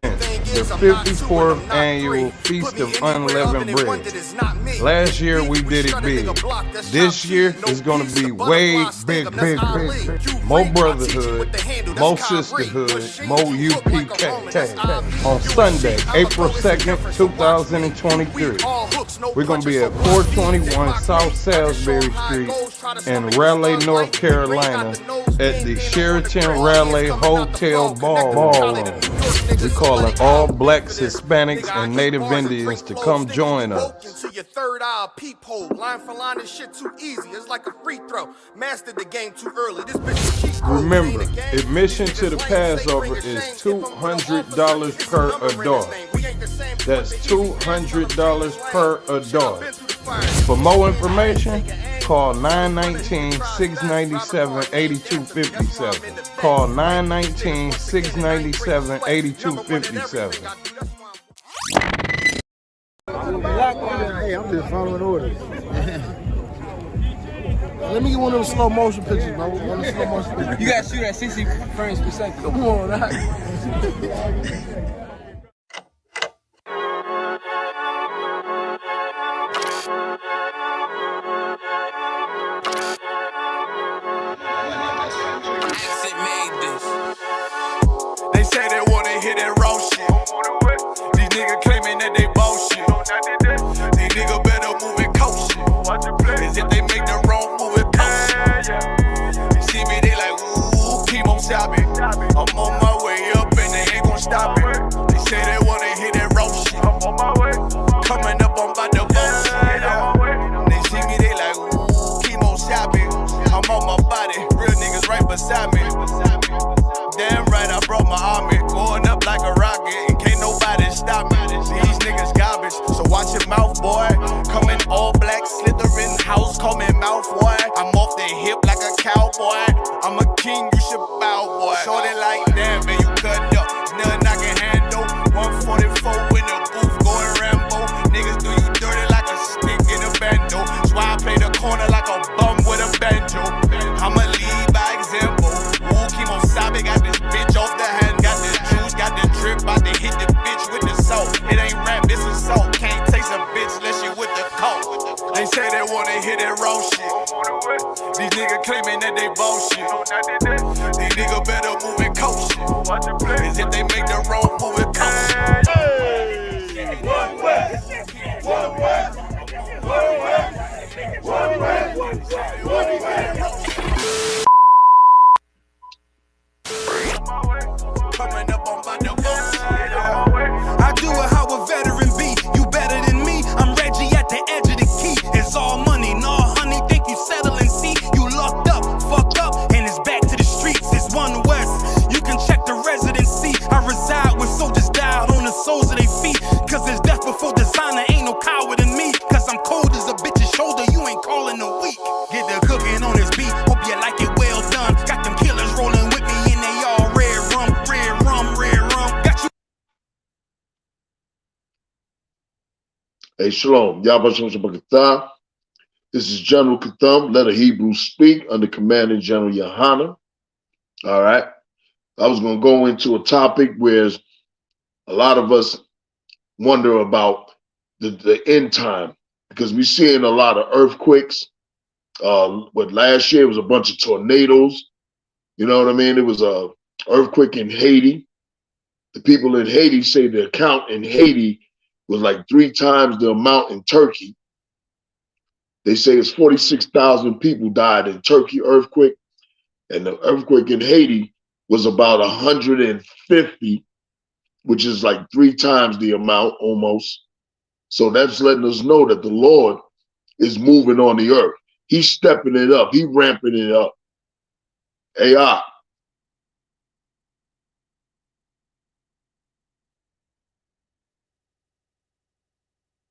the 54th annual Feast of Unleavened Bread. Last year we did it big. This year is going to be way big. More brotherhood, more sisterhood, more UPK. On Sunday, April 2nd, 2023, we're going to be at 421 South Salisbury Street in Raleigh, North Carolina at the Sheraton Raleigh Hotel Ballroom. We calling all blacks, Hispanics, and Native Indians to come join us. Your third eye peephole, line for line, this shit too easy. It's like a free throw. Mastered the game too early. This bitch. Remember, admission to the Passover is $200 per adult. That's $200 per adult. For more information, call 919-697-8257. Call 919-697-8257. Hey, I'm just following orders. Let me get one of them slow motion pictures, bro. One of them slow motion pictures. You gotta shoot at 60 frames per second. Come on, right? They say they wanna hit that raw shit. These niggas claiming that they bullshit. These niggas better move it coast shit. As if they make the wrong move it coast. You see me, they like, ooh, keep on stopping. I'm on my way up and they ain't gon' stop it. They say they wanna hit that raw shit. Coming up, I'm about to bullshit. They see me, they like, ooh, keep on stopping. I'm on my body, real niggas right beside me. Damn right, I brought my army, going up like a rocket, and can't nobody stop me. These niggas garbage, so watch your mouth, boy. Coming all black, slithering house, call me mouth, boy. I'm off the hip like a cowboy. I'm a king, you should bow, boy. Shorty like that, man, you cut up. Nothing I can handle. 144 in the booth, going Rambo. Niggas do you dirty like a stick in a bando. That's why I play the corner like a bum with a banjo. I'ma lead by example. Ooh, keep on sobbing, got this bitch off the hand, got the juice, got the drip, about to hit the bitch with the salt. It ain't rap, it's assault. Can't taste a bitch unless you with the coke. They say they wanna hit that raw shit. These niggas claiming that they bullshit. These niggas better move it coast shit. As if they make the wrong move it coast. One way, one way, one way, one way, one way. Coming up on my I do it how a veteran be. You better than me. I'm Reggie at the edge of the key. It's all money, no honey. Think you settle and see. You locked up, fucked up, and it's back to the streets. It's One West. You can check the residency. I reside with soldiers died on the soles of their feet. Cause there's death before designer. Ain't no coward in me. Cause I'm cold as a bitch's shoulder. You ain't calling a week. Get the cooking on this beat. Hope you like it well done. Got them killers rolling with me and they all red rum, red rum, red rum. Got you. Hey, Shalom Yahawah Bahasham Yahawashi. This is General Katham, let a Hebrew speak, under Commanding General Yahanna. All right. I was going to go into a topic where a lot of us wonder about the end time, because we're seeing a lot of earthquakes. What last year was a bunch of tornadoes. You know what I mean? It was a earthquake in Haiti. The people in Haiti say the count in Haiti was like 3 times the amount in Turkey. They say it's 46,000 people died in Turkey earthquake, and the earthquake in Haiti was about 150, which is like 3 times the amount almost. So that's letting us know that the Lord is moving on the earth. He's stepping it up. He's ramping it up. AI.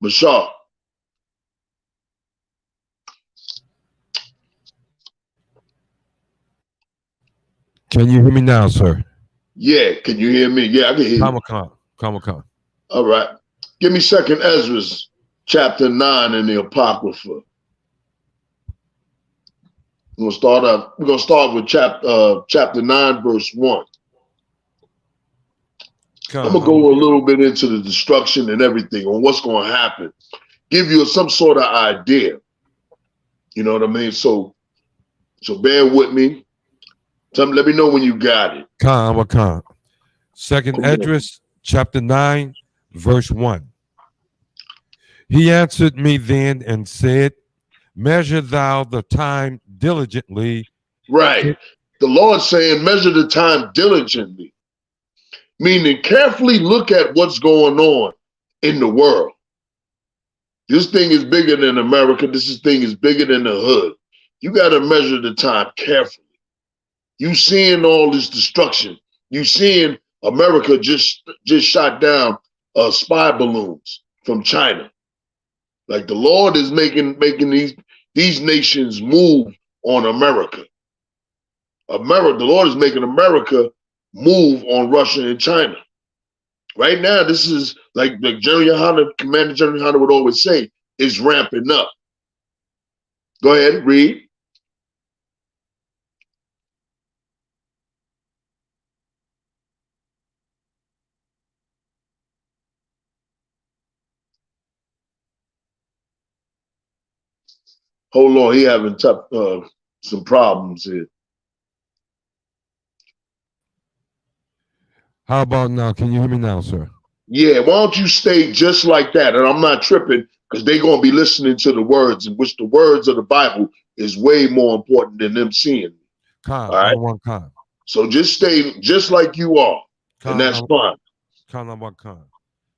Bashar. Can you hear me now, sir? Yeah, can you hear me? Yeah, I can hear you. Come. All right. Give me 2nd Ezra, chapter 9 in the Apocrypha. We're gonna start with chapter 9, verse 1. I'm gonna go a little bit into the destruction and everything on what's gonna happen. Give you some sort of idea. You know what I mean? So bear with me. Let me know when you got it. Khan. Second Esdras, chapter 9, verse 1. He answered me then and said, measure thou the time diligently. Right. The Lord saying, measure the time diligently. Meaning carefully look at what's going on in the world. This thing is bigger than America. This thing is bigger than the hood. You got to measure the time carefully. You seeing all this destruction. You seeing America just shot down spy balloons from China. Like the Lord is making these nations move on America. The Lord is making America move on Russia and China. Right now, this is like General Yahanna, Commander General Yahanna would always say, is ramping up. Go ahead, read. Hold on, he having some problems here. How about now? Can you hear me now, sir? Yeah, why don't you stay just like that? And I'm not tripping because they're going to be listening to the words, in which the words of the Bible is way more important than them seeing me. Khan, all right? Khan. So just stay just like you are, and that's fine. Khan.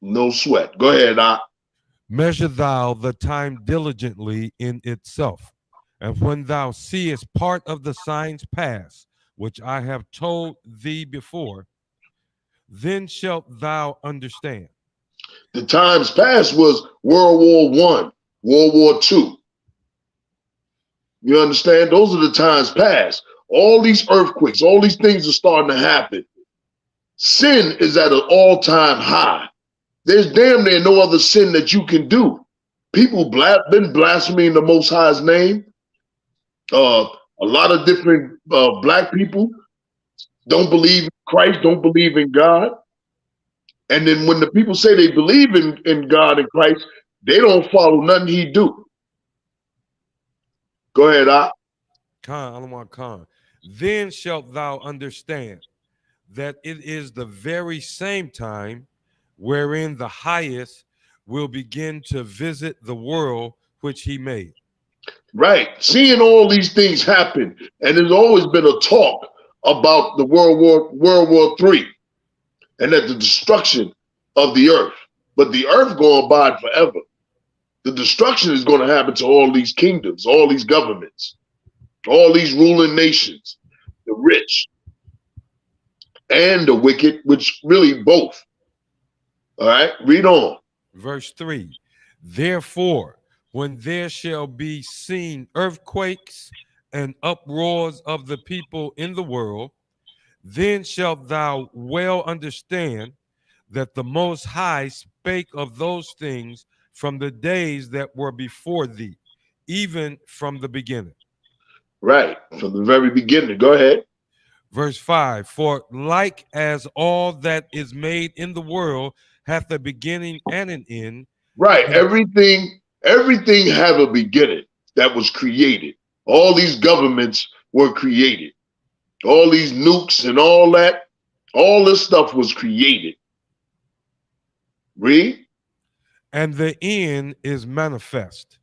No sweat. Go ahead, Measure thou the time diligently in itself, and when thou seest part of the signs pass, which I have told thee before, then shalt thou understand. The times past was World War I, World War II. You understand? Those are the times past. All these earthquakes, all these things are starting to happen. Sin is at an all-time high. There's damn near no other sin that you can do. People been blaspheming the Most High's name. A lot of different black people don't believe in Christ, don't believe in God. And then when the people say they believe in God and Christ, they don't follow nothing he do. Go ahead, Khan. Then shalt thou understand that it is the very same time wherein the highest will begin to visit the world which he made. Right. Seeing all these things happen, and there's always been a talk about the World War III, and that the destruction of the earth. But the earth going to abide forever. The destruction is going to happen to all these kingdoms, all these governments, all these ruling nations, the rich and the wicked, which really both. All right, read on. Verse 3, therefore, when there shall be seen earthquakes and uproars of the people in the world, then shalt thou well understand that the Most High spake of those things from the days that were before thee, even from the beginning. Right, from the very beginning. Go ahead. Verse 5, for like as all that is made in the world hath a beginning and an end. Right, everything have a beginning that was created. All these governments were created. All these nukes and all that, all this stuff was created. Read. And the end is manifest.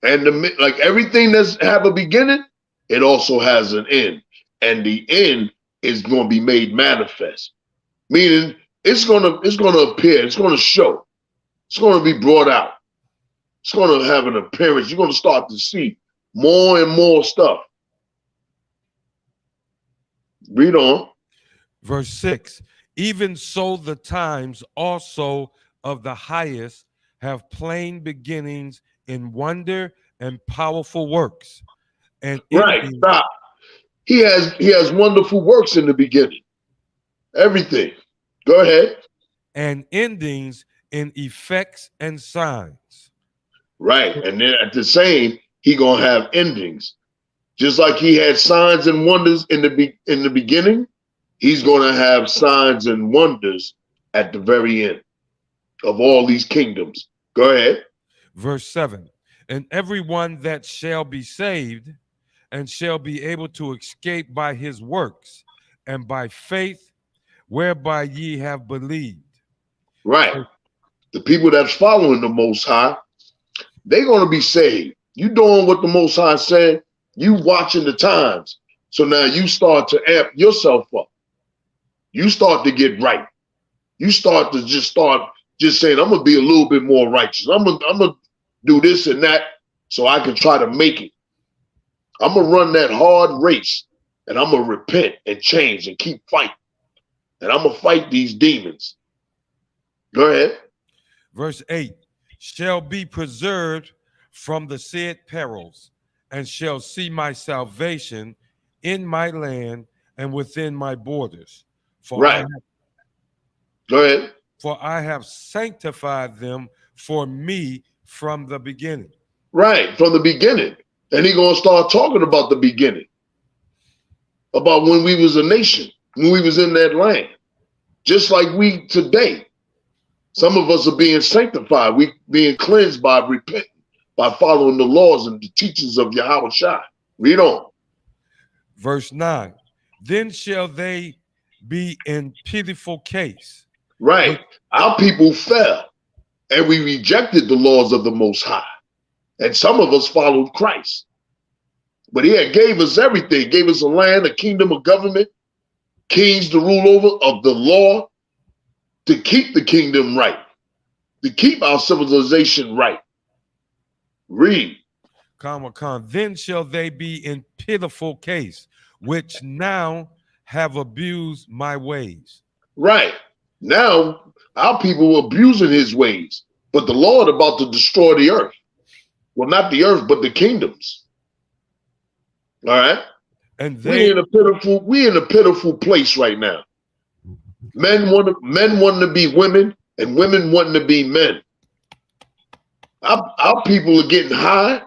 And like everything that's have a beginning, it also has an end. And the end is going to be made manifest. Meaning it's going to appear, it's going to show. It's going to be brought out. It's going to have an appearance. You're going to start to see more and more stuff. Read on. Verse 6, even so the times also of the highest have plain beginnings in wonder and powerful works. And right, stop. He has wonderful works in the beginning. Everything. Go ahead. And endings in effects and signs. Right, and then at the same, he gonna have endings. Just like he had signs and wonders in the beginning, he's gonna have signs and wonders at the very end of all these kingdoms. Go ahead. Verse 7. And everyone that shall be saved and shall be able to escape by his works and by faith whereby ye have believed. Right. The people that's following the Most High, they're going to be saved. You doing what the Most High said, you watching the times. So now you start to amp yourself up. You start to get right. You start saying, I'm going to be a little bit more righteous. I'm going to do this and that so I can try to make it. I'm going to run that hard race, and I'm going to repent and change and keep fighting. And I'm going to fight these demons. Go ahead. Verse 8, shall be preserved from the said perils, and shall see my salvation in my land and within my borders. Right. Go ahead. For I have sanctified them for me from the beginning. Right, from the beginning. And he's going to start talking about the beginning. About when we was a nation, when we was in that land. Just like we today. Some of us are being sanctified. We being cleansed by repenting, by following the laws and the teachings of Yahawashi. Read on. Verse 9. Then shall they be in pitiful case. Right. Our people fell, and we rejected the laws of the Most High. And some of us followed Christ. But he had gave us everything. Gave us a land, a kingdom, a government, kings to rule over, of the law, to keep the kingdom right, to keep our civilization right. Read. Then shall they be in pitiful case, which now have abused my ways. Right. Now, our people are abusing his ways, but the Lord about to destroy the earth. Well, not the earth, but the kingdoms. All right. And we're in a pitiful place right now. Men wanting to be women, and women wanting to be men. Our people are getting high.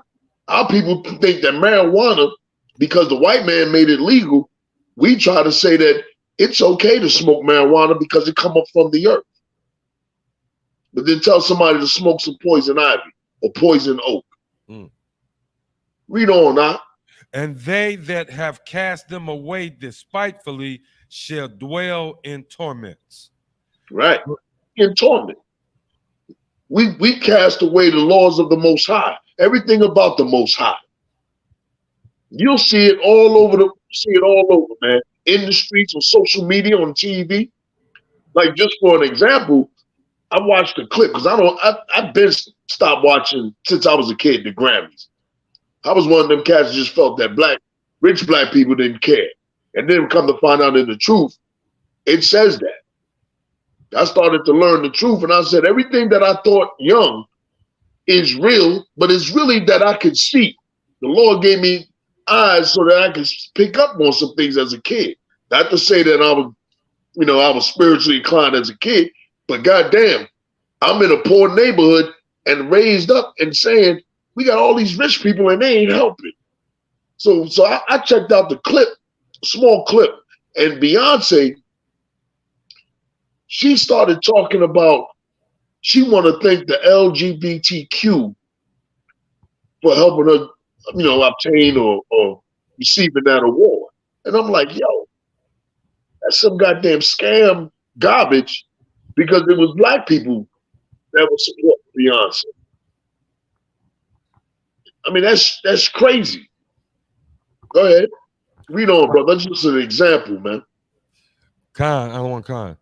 Our people think that marijuana, because the white man made it legal, we try to say that it's okay to smoke marijuana because it come up from the earth. But then tell somebody to smoke some poison ivy or poison oak. Read on now. And they that have cast them away despitefully shall dwell in torments. Right. In torment. We cast away the laws of the Most High. Everything about the Most High. You'll see it all over, man. In the streets, on social media, on TV. Like, just for an example, I watched a clip because I've been stopped watching since I was a kid, the Grammys. I was one of them cats that just felt that rich black people didn't care. And then come to find out in the truth, it says that. I started to learn the truth, and I said, everything that I thought young is real, but it's really that I could see. The Lord gave me eyes so that I could pick up on some things as a kid. Not to say that I was spiritually inclined as a kid, but goddamn, I'm in a poor neighborhood and raised up and saying, we got all these rich people and they ain't helping. So I checked out the clip, small clip, and Beyonce, she started talking about she want to thank the LGBTQ for helping her, obtain or receiving that award. And I'm like, yo, that's some goddamn scam garbage because it was black people that were supporting Beyonce. I mean, that's crazy. Go ahead. Read on, bro. That's just an example, man. I want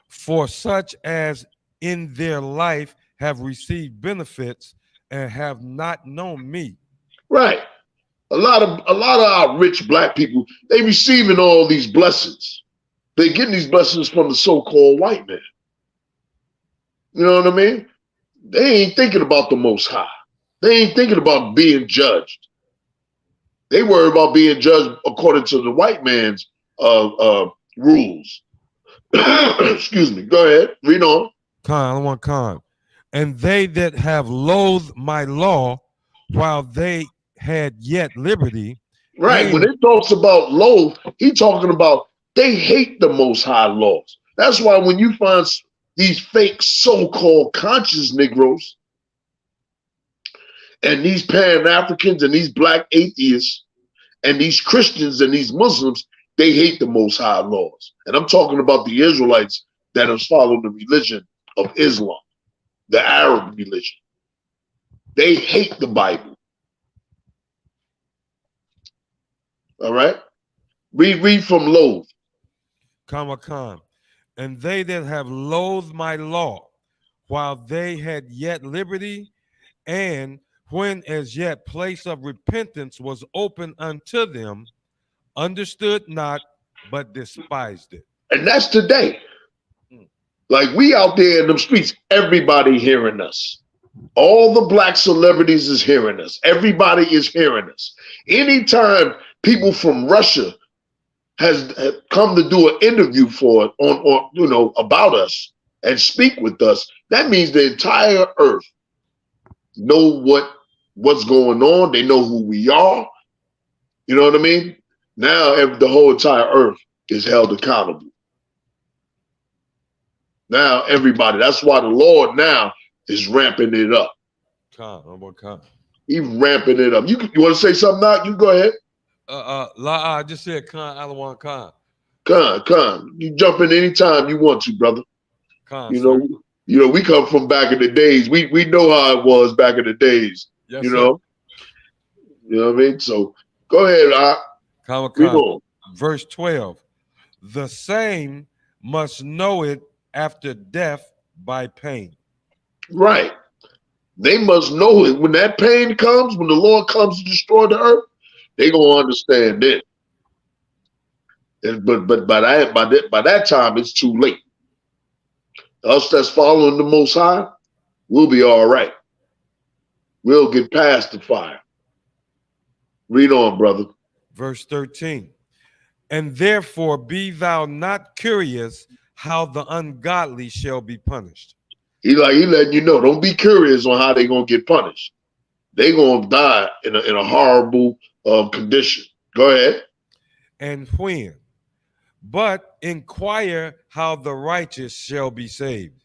for such as in their life have received benefits and have not known me. Right. A lot of our rich black people, they receiving all these blessings. They getting these blessings from the so-called white man. You know what I mean? They ain't thinking about the Most High. They ain't thinking about being judged. They worry about being judged according to the white man's rules. Excuse me. Go ahead. Read on. And they that have loathed my law while they had yet liberty. Right. When it talks about loathe, he talking about they hate the Most High laws. That's why when you find these fake so-called conscious Negroes and these Pan-Africans and these black atheists and these Christians and these Muslims, they hate the Most High laws. And I'm talking about the Israelites that have followed the religion of Islam, the Arab religion. They hate the Bible. All right? Read from Loathe. Khan. And they that have loathed my law, while they had yet liberty, and when as yet place of repentance was open unto them, understood not, but despised it. And that's today. Like we out there in them streets, everybody hearing us. All the black celebrities is hearing us. Everybody is hearing us. Anytime people from Russia have come to do an interview for on about us and speak with us, that means the entire earth know what's going on. They know who we are. You know what I mean? Now the whole entire earth is held accountable. Now everybody, that's why the Lord now is ramping it up. Khan. He's ramping it up. You want to say something now? You go ahead. I just said Khan, I don't want Khan. Khan. You jump in anytime you want to, brother. Khan, you know, we come from back in the days. We know how it was back in the days. Yes, you know what I mean? So go ahead, Khan. Verse 12. The same must know it after death by pain. Right. They must know it. When that pain comes, when the Lord comes to destroy the earth, they gonna understand it. But by that time, it's too late. Us that's following the Most High, we'll be all right. We'll get past the fire. Read on, brother. Verse 13. And therefore be thou not curious how the ungodly shall be punished. He letting you know, don't be curious on how they're going to get punished. They're going to die in a horrible condition. Go ahead. And when? But inquire how the righteous shall be saved.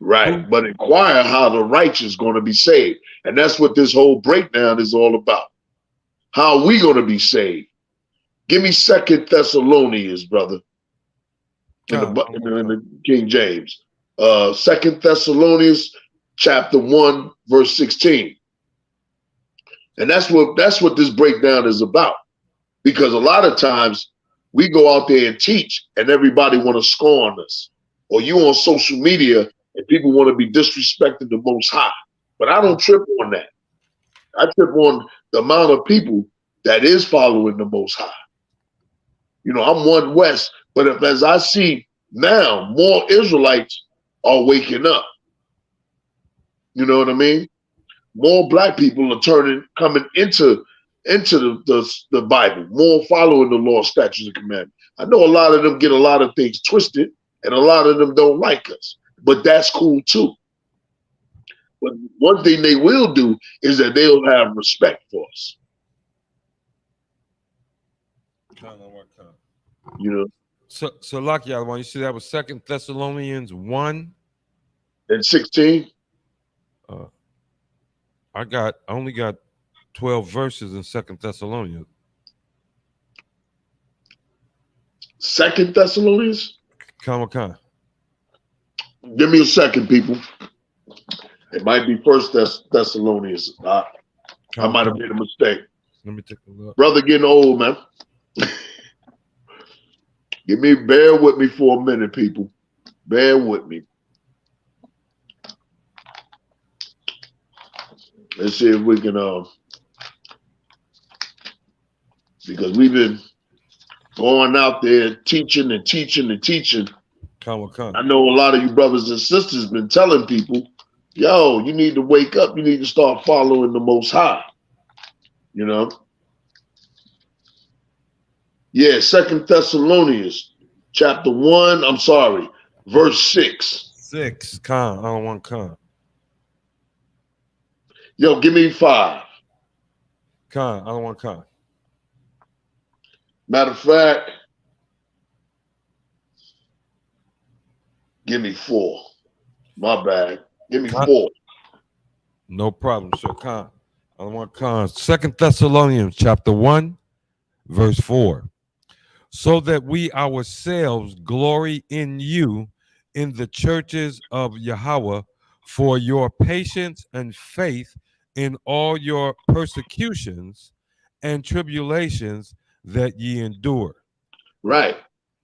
Right. But inquire how the righteous is going to be saved. And that's what this whole breakdown is all about. How are we going to be saved? Give me 2 Thessalonians, brother. In the King James. 2 Thessalonians chapter 1, verse 16. And that's what this breakdown is about. Because a lot of times we go out there and teach and everybody want to scorn us. Or you on social media and people want to be disrespecting the Most High. But I don't trip on that. I trip on the amount of people that is following the Most High. You know, I'm one West, but as I see now, more Israelites are waking up. You know what I mean? More black people are coming into the Bible, more following the law, statutes, and commandments. I know a lot of them get a lot of things twisted, and a lot of them don't like us, but that's cool too. But one thing they will do is that they'll have respect for us. You know. So lucky, you see that was 2 Thessalonians 1 and 16. I only got 12 verses in 2 Thessalonians. 2 Thessalonians? Come. Give me a second, people. It might be 1 Thessalonians. I might have made a mistake. Let me take a look. Brother getting old, man. Bear with me for a minute, people. Bear with me. Let's see if we can, because we've been going out there teaching. Come. I know a lot of you brothers and sisters been telling people, yo, you need to wake up. You need to start following the Most High. You know? Yeah, 2 Thessalonians chapter 1, verse 6. 6, I don't want con. Yo, give me 5. I don't want con. Matter of fact, give me 4. My bad. Give me Con- 4. No problem, sir. Con. I want Con. 2 Thessalonians chapter 1, verse 4. So that we ourselves glory in you in the churches of Yahweh for your patience and faith in all your persecutions and tribulations that ye endure. Right.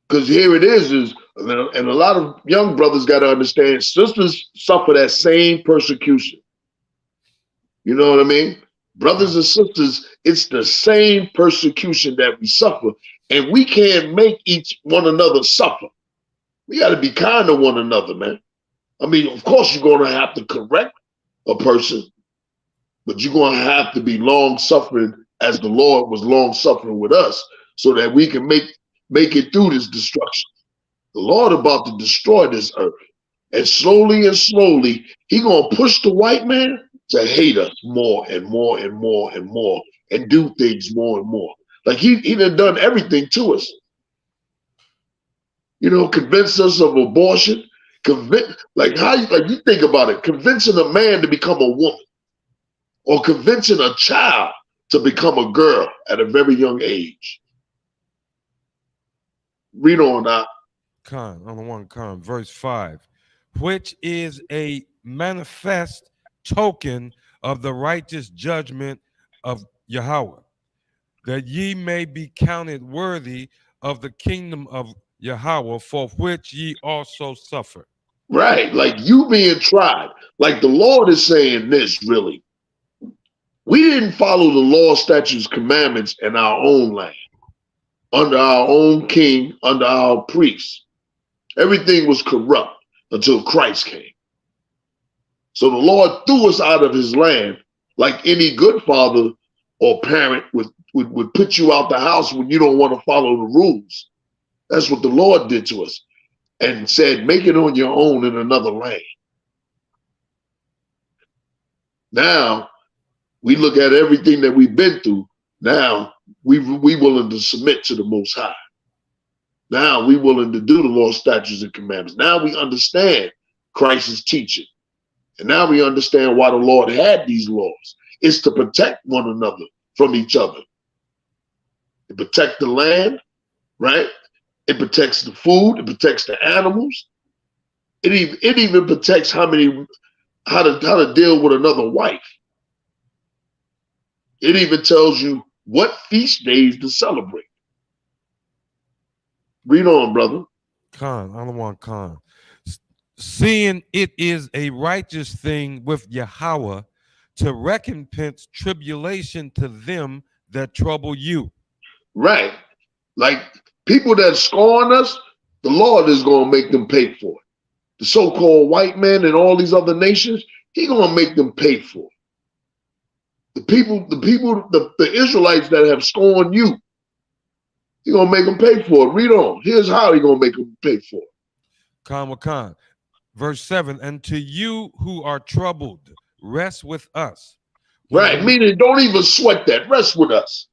Because here it is, and a lot of young brothers got to understand, sisters suffer that same persecution. You know what I mean? Brothers and sisters, it's the same persecution that we suffer, and we can't make each one another suffer. We got to be kind to one another, man. I mean, of course, you're going to have to correct a person, but you're going to have to be long suffering as the Lord was long suffering with us, so that we can make it through this destruction. The Lord about to destroy this earth, and slowly, he going to push the white man to hate us more and more and more and more, and do things more and more. Like he done everything to us. You know, convince us of abortion. Like you think about it, convincing a man to become a woman, or convincing a child to become a girl at a very young age. Read on now. Verse 5, which is a manifest token of the righteous judgment of Yahweh, that ye may be counted worthy of the kingdom of Yahweh, for which ye also suffer. Right, like you being tried. Like the Lord is saying this, really. We didn't follow the law, statutes, commandments in our own land, under our own king, under our priests. Everything was corrupt until Christ came. So the Lord threw us out of his land, like any good father or parent would put you out the house when you don't want to follow the rules. That's what the Lord did to us, and said, make it on your own in another land. Now, we look at everything that we've been through. Now, we willing to submit to the Most High. Now, we willing to do the law, statutes, and commandments. Now we understand Christ's teaching. And now we understand why the Lord had these laws. It's to protect one another from each other. To protect the land, right? It protects the food. It protects the animals. It even protects how to deal with another wife. It even tells you what feast days to celebrate. Read on, brother. Khan. Seeing it is a righteous thing with Yahweh to recompense tribulation to them that trouble you. Right. Like people that scorn us, the Lord is going to make them pay for it. The so-called white man and all these other nations, he's going to make them pay for it. The Israelites that have scorned you, he's going to make them pay for it. Read on. Here's how he's going to make them pay for it. Khan. Verse 7, and to you who are troubled, rest with us. Right, meaning don't even sweat that. Rest with us.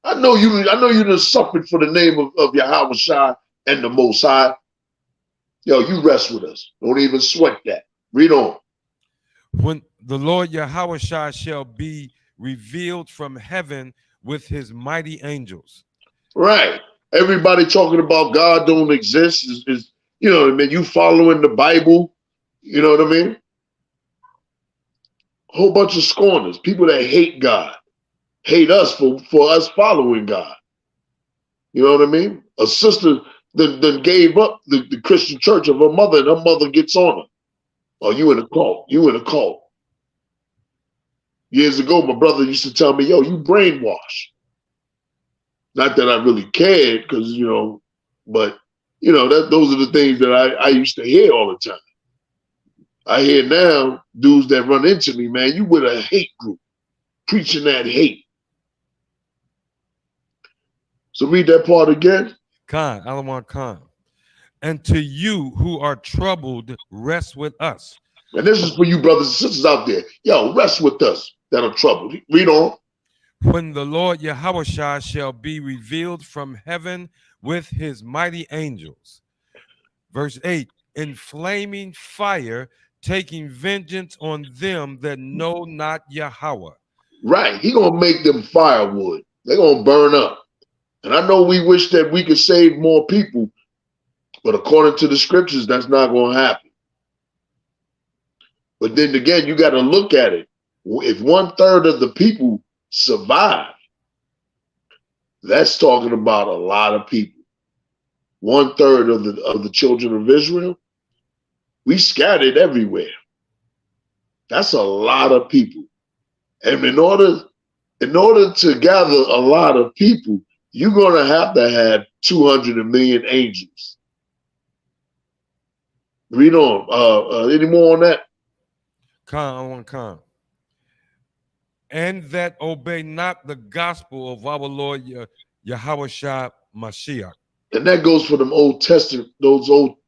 I know you done suffered for the name of Yahweh Shai and the Most High. Yo, you rest with us. Don't even sweat that. Read on. When the Lord Yahweh Shai shall be revealed from heaven with his mighty angels. Right. Everybody talking about God don't exist is you know what I mean? You following the Bible, you know what I mean? A whole bunch of scorners, people that hate God, hate us for us following God. You know what I mean? A sister that gave up the Christian church of her mother, and her mother gets on her. Oh, you in a cult. You in a cult. Years ago, my brother used to tell me, yo, you brainwashed. Not that I really cared, because, you know, but you know, those are the things that I used to hear all the time. I hear now dudes that run into me, man, you with a hate group, preaching that hate. So read that part again. Khan, I don't want Khan. And to you who are troubled, rest with us. And this is for you brothers and sisters out there. Yo, rest with us that are troubled. Read on. When the Lord Yahweh Shai shall be revealed from heaven with his mighty angels. Verse 8, in flaming fire, taking vengeance on them that know not Yahweh. Right. He gonna make them firewood. They're gonna burn up. And I know we wish that we could save more people, but according to the scriptures, that's not gonna happen. But then again, you got to look at it. If 1/3 of the people survive, that's talking about a lot of people. 1/3 of the children of Israel, we scattered everywhere. That's a lot of people. And in order to gather a lot of people, you're gonna have to have 200 million angels. Read on. Any more on that? Khan. And that obey not the gospel of our Lord Yahawashi Mashiach. And that goes for them Old Testament, Old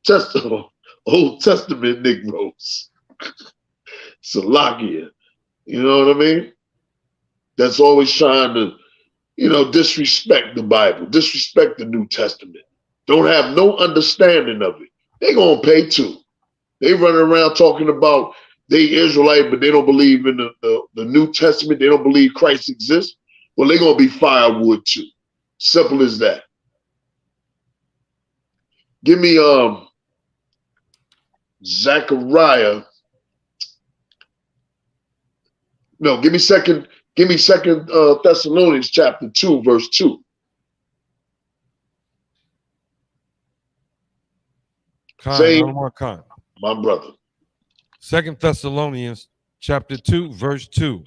Testament Negroes. Salakia. You know what I mean? That's always trying to, disrespect the Bible, disrespect the New Testament. Don't have no understanding of it. They gonna pay too. They running around talking about they Israelite, but they don't believe in the New Testament. They don't believe Christ exists. Well, they're gonna be firewood too. Simple as that. Give me Zechariah. No, give me second Thessalonians chapter 2, verse 2. Khan. My brother. 2 Thessalonians chapter 2, verse 2.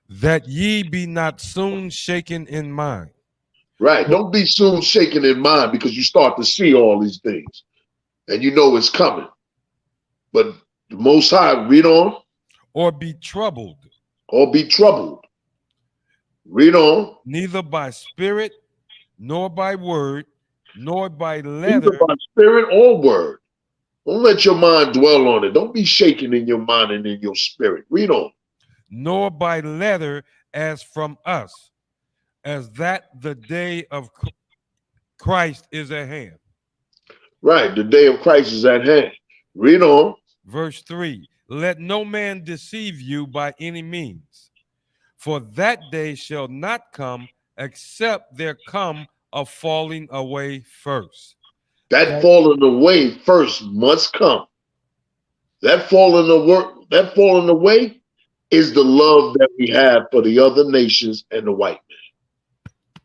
That ye be not soon shaken in mind. Right. Don't be soon shaken in mind because you start to see all these things and you know it's coming. But the Most High, read on. Or be troubled. Read on. Neither by spirit, nor by word, nor by letter. Neither by spirit or word. Don't let your mind dwell on it. Don't be shaken in your mind and in your spirit. Read on. Nor by letter as from us, as that the day of Christ is at hand. Right. The day of Christ is at hand. Read on. Verse 3. Let no man deceive you by any means, for that day shall not come except there come a falling away first. That falling away first must come. That falling away is the love that we have for the other nations and the white man.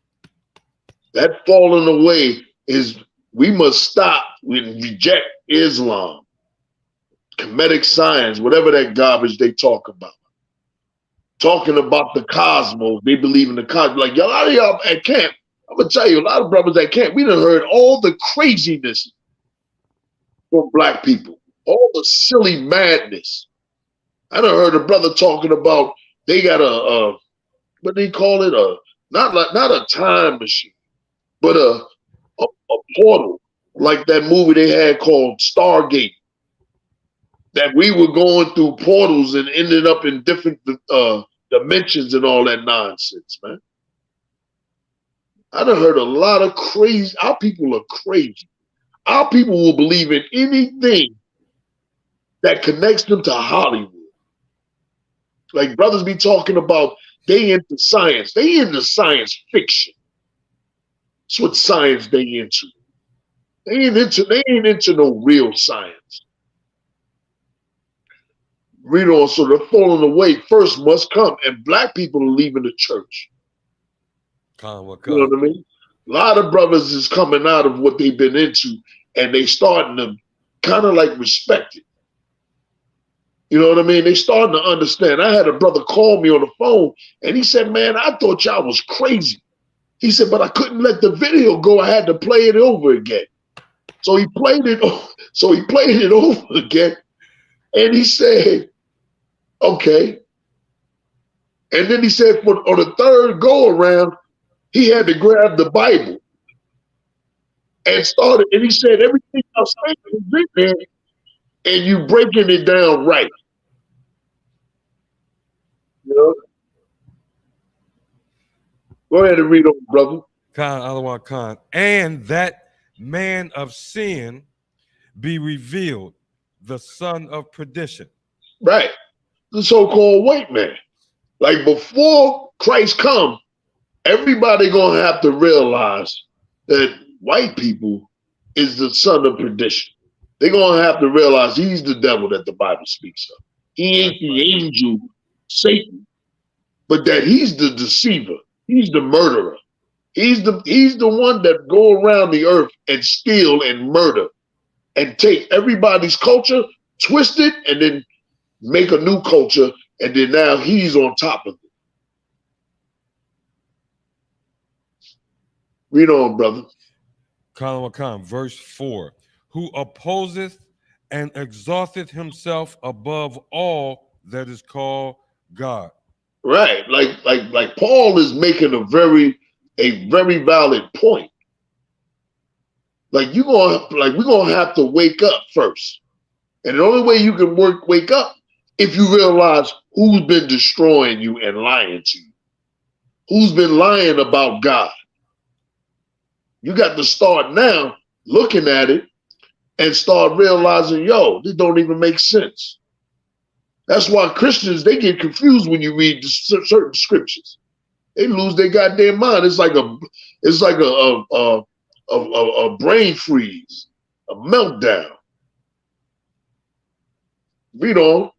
That falling away is we must stop and reject Islam, Kemetic science, whatever that garbage they talk about. Talking about the cosmos, they believe in the cosmos. Like, a lot of y'all at camp, I'm gonna tell you, a lot of brothers at camp, we done heard all the craziness from black people, all the silly madness. I done heard a brother talking about they got what they call it, not a time machine, but a portal, like that movie they had called Stargate. That we were going through portals and ended up in different dimensions and all that nonsense, man. I done heard a lot of crazy. Our people are crazy. Our people will believe in anything that connects them to Hollywood. Like brothers be talking about, they into science. They into science fiction. That's what science they into. They ain't into no real science. Read on. So the falling away first must come, and black people are leaving the church. You know what I mean? A lot of brothers is coming out of what they've been into, and they starting to kind of like respect it. You know what I mean? They starting to understand. I had a brother call me on the phone, and he said, "Man, I thought y'all was crazy." He said, "But I couldn't let the video go. I had to play it over again." So he played it. So he played it over again, and he said, "Okay." And then he said, on the third go around, he had to grab the Bible and started. And he said, "Everything I saying is in there, and you breaking it down right." You know? Go ahead and read on, brother. Khan. And that man of sin be revealed, the son of perdition. Right. The so-called white man. Like before Christ come, everybody gonna have to realize that white people is the son of perdition. They're gonna have to realize he's the devil that the Bible speaks of. He ain't the angel, Satan, but that he's the deceiver. He's the murderer. He's the one that go around the earth and steal and murder and take everybody's culture, twist it, and then make a new culture, and then now he's on top of it. Read on, brother. Khan, verse 4. Who opposeth and exalteth himself above all that is called God. Right. Like Paul is making a very valid point. Like we're gonna have to wake up first. And the only way you can wake up if you realize who's been destroying you and lying to you. Who's been lying about God. You got to start now looking at it and start realizing, yo, this don't even make sense. That's why Christians, they get confused when you read certain scriptures. They lose their goddamn mind. It's like a brain freeze, a meltdown. Read on.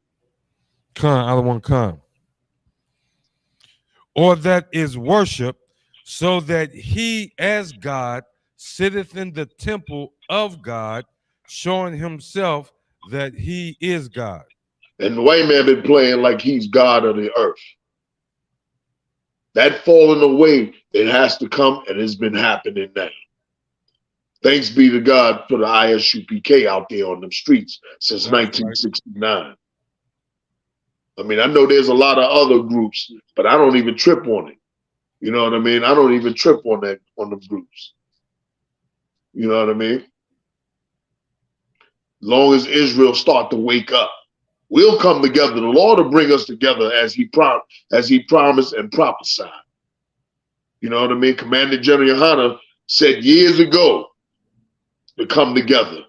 Khan. Or that is worship, so that he as God sitteth in the temple of God, showing himself that he is God. And the white man been playing like he's God of the earth. That falling away, it has to come, and it's been happening now. Thanks be to God for the I.S.U.P.K out there on them streets since 1969. I mean, I know there's a lot of other groups, but I don't even trip on it. You know what I mean? I don't even trip on them groups. You know what I mean? Long as Israel start to wake up, we'll come together. The Lord will bring us together as he promised and prophesied. You know what I mean? Commander General Yahanna said years ago to come together.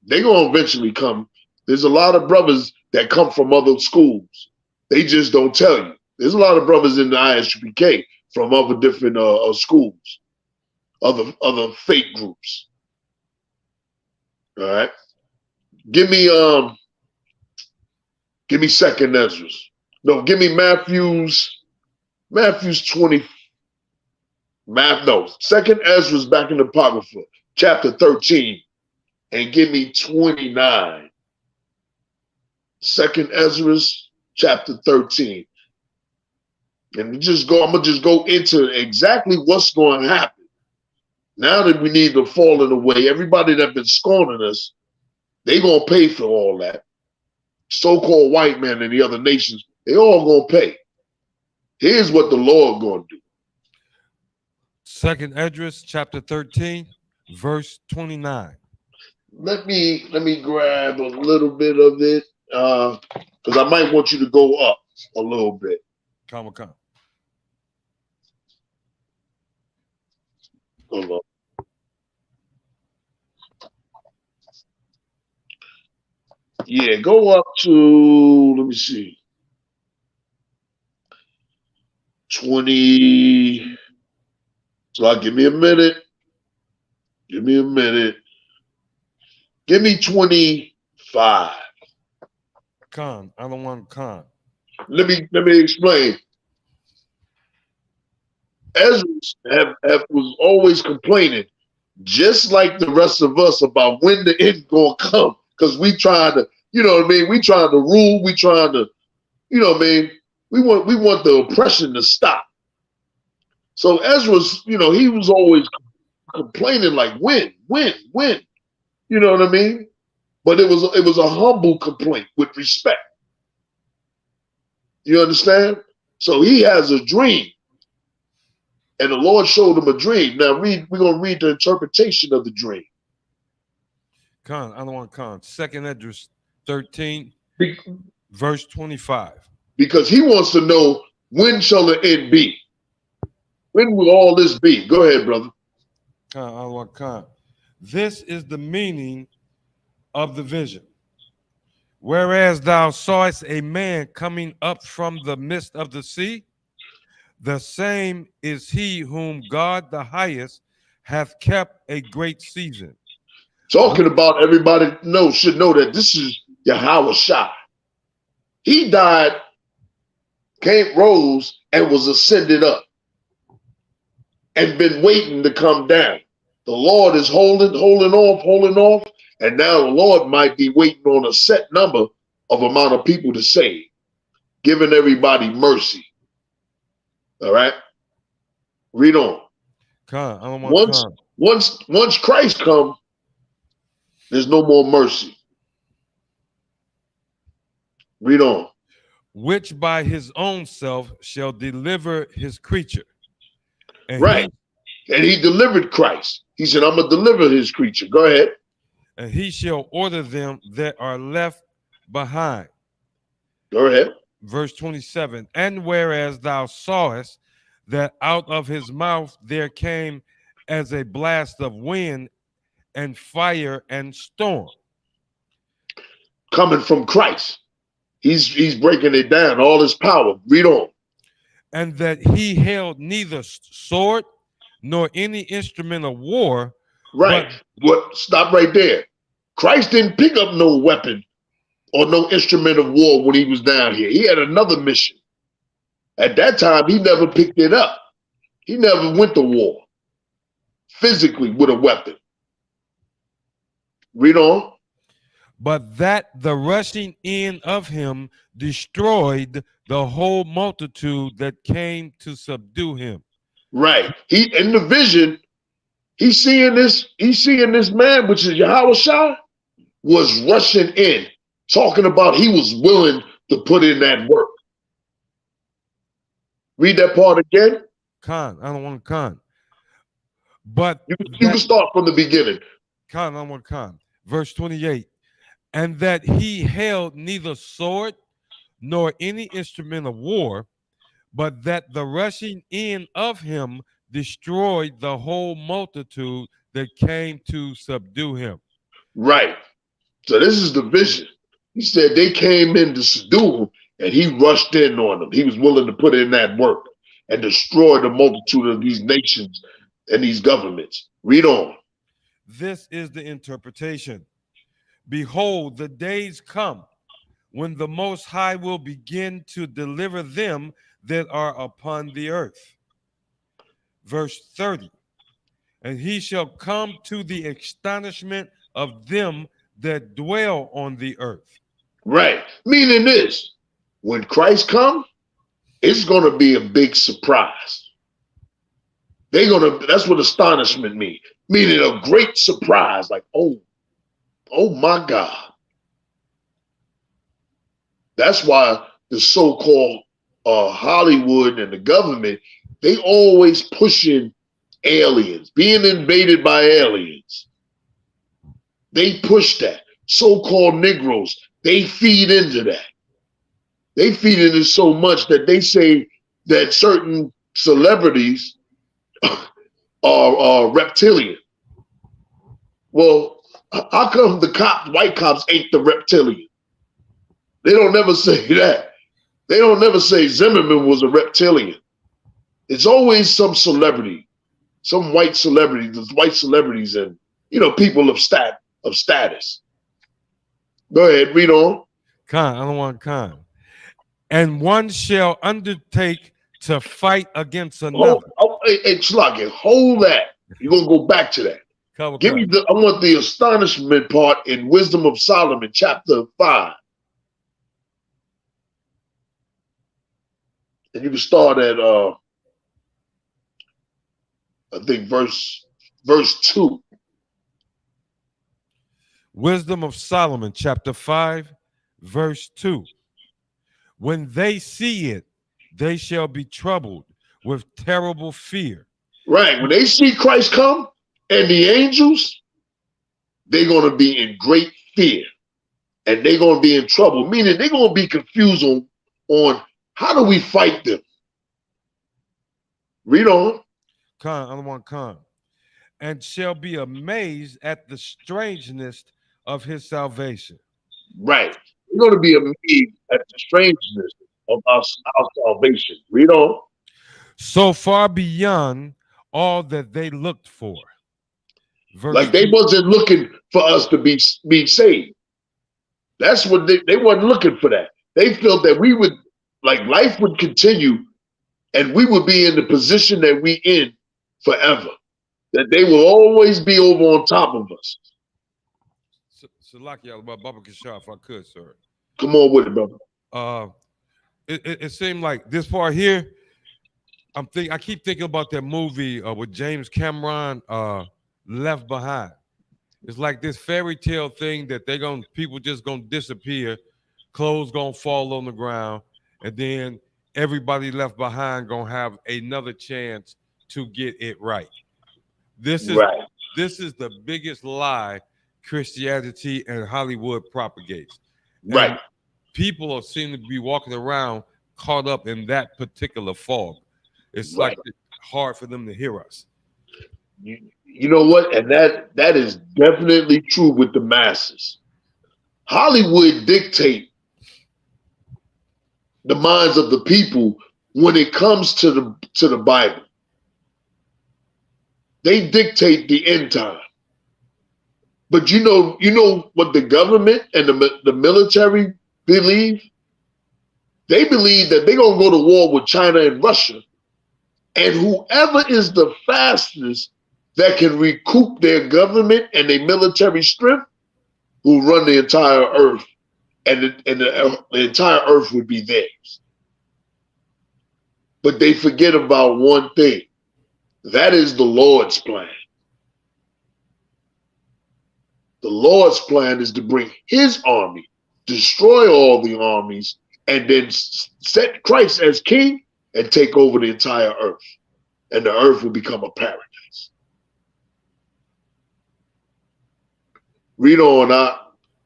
They're going to eventually come. There's a lot of brothers that come from other schools. They just don't tell you. There's a lot of brothers in the I.S.U.P.K from other different schools, other fake groups. All right. Give me Second Ezra. No, give me Matthew's 20. Second Ezra's back in the Apocrypha, chapter 13, and give me 29. Second Ezra's chapter 13. And I'm gonna just go into exactly what's going to happen. Now that we need to fall in the way, everybody that been scorning us, they gonna pay for all that. So-called white men and the other nations, they all gonna pay. Here's what the Lord gonna do. Second Esdras chapter 13, verse 29. Let me grab a little bit of it, because I might want you to go up a little bit. Come. Hold on. Yeah, go up to, let me see, 20. So give me a minute. Give me 25. Khan, I don't want Khan. Let me explain. Ezra was always complaining, just like the rest of us, about when the end gonna come. Because we trying to, you know what I mean? We trying to rule. We trying to, you know what I mean? We want the oppression to stop. So Ezra's, you know, he was always complaining like, when? You know what I mean? But it was a humble complaint with respect. You understand? So he has a dream. And the Lord showed him a dream. Now we're going to read the interpretation of the dream. Khan, I don't want Khan. Second Esdras 13, verse 25. Because he wants to know, when shall the end be? When will all this be? Go ahead, brother. Khan, I don't want Khan. This is the meaning of the vision. Whereas thou sawest a man coming up from the midst of the sea, the same is he whom God the highest hath kept a great season. Talking about, everybody should know that this is Yahawah. He died, rose, and was ascended up, and been waiting to come down. The Lord is holding off, and now the Lord might be waiting on a set number of amount of people to save, giving everybody mercy. All right, read on. Once Christ comes, there's no more mercy. Read on. Which by his own self shall deliver his creature. And right. And he delivered Christ. He said, I'm going to deliver his creature. Go ahead. And he shall order them that are left behind. Go ahead. Verse 27. And whereas thou sawest that out of his mouth there came as a blast of wind and fire and storm. Coming from Christ. He's breaking it down, all his power. Read on. And that he held neither sword nor any instrument of war. Right. Stop right there. Christ didn't pick up no weapon or no instrument of war when he was down here. He had another mission. At that time, he never picked it up. He never went to war physically with a weapon. Read on. But that the rushing in of him destroyed the whole multitude that came to subdue him. Right. He in the vision, he's seeing this man, which is Yahawah, was rushing in, talking about he was willing to put in that work. Read that part again. I don't want to But you can start from the beginning. I don't want Verse 28. And that he held neither sword nor any instrument of war, but that the rushing in of him destroyed the whole multitude that came to subdue him. Right. So this is the vision. He said they came in to subdue him, and he rushed in on them. He was willing to put in that work and destroy the multitude of these nations and these governments. Read on. This is the interpretation. Behold, the days come when the Most High will begin to deliver them that are upon the earth. Verse 30. And he shall come to the astonishment of them that dwell on the earth. Right. Meaning this, when Christ comes, it's going to be a big surprise. That's what astonishment means. Meaning a great surprise, like, oh my God. That's why the so-called Hollywood and the government, they always pushing aliens, being invaded by aliens. They push that. So-called Negroes, they feed into that. They feed into so much that they say that certain celebrities are reptilian. Well, how come the white cops ain't the reptilian? They don't never say that. They don't never say Zimmerman was a reptilian. It's always some celebrity, some white celebrity, there's white celebrities and, people of status. Go ahead, read on. I don't want And one shall undertake to fight against another. Hey, Sluggy, hold that. You're going to go back to that. I want the astonishment part in Wisdom of Solomon, chapter 5. And you can start at, I think, verse 2. Wisdom of Solomon, chapter 5, verse 2. When they see it, they shall be troubled with terrible fear. Right. When they see Christ come and the angels, they're going to be in great fear and they're going to be in trouble, meaning they're going to be confused on how do we fight them? Read on. And shall be amazed at the strangeness of his salvation. Right. We're going to be amazed at the strangeness of our salvation. Read on. So far beyond all that they looked for. Verse Like they wasn't looking for us to be saved. That's what they weren't looking for that. They felt that we would, like life would continue and we would be in the position that we in forever. That they will always be over on top of us. Salaki about Baba Kishar, if I could, sir. Come on with it, brother. It seemed like this part here, I keep thinking about that movie with James Cameron, Left Behind. It's like this fairy tale thing that people just gonna disappear, clothes gonna fall on the ground, and then everybody left behind gonna have another chance to get it right. This is the biggest lie Christianity and Hollywood propagates. Right. And people seem to be walking around caught up in that particular fog. It's like it's hard for them to hear us. You know what? And that is definitely true with the masses. Hollywood dictate the minds of the people when it comes to the Bible. They dictate the end time. But you know what the government and the military believe? They believe that they're gonna go to war with China and Russia, and whoever is the fastest that can recoup their government and their military strength will run the entire earth, and the entire earth would be theirs. But they forget about one thing. That is the Lord's plan. The Lord's plan is to bring his army, destroy all the armies, and then set Christ as king and take over the entire earth. And the earth will become a paradise. Read on,